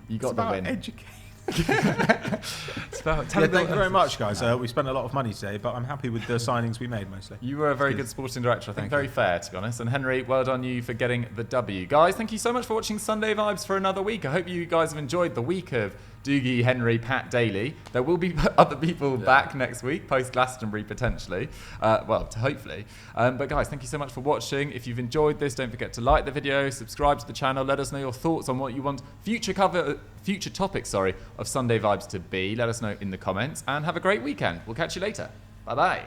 You got the win. Education. Thank you very much, guys. We spent a lot of money today, but I'm happy with the signings we made mostly. You were a very good sporting director, I think. Very fair, to be honest. And Henry, well done you for getting the W. Guys, thank you so much for watching Sunday Vibes for another week. I hope you guys have enjoyed the week of Dougie, Henry, Pat Daly. There will be other people back next week, post Glastonbury potentially. Hopefully. But guys, thank you so much for watching. If you've enjoyed this, don't forget to like the video, subscribe to the channel, let us know your thoughts on what you want future topics of Sunday Vibes to be. Let us know in the comments, and have a great weekend. We'll catch you later. Bye bye.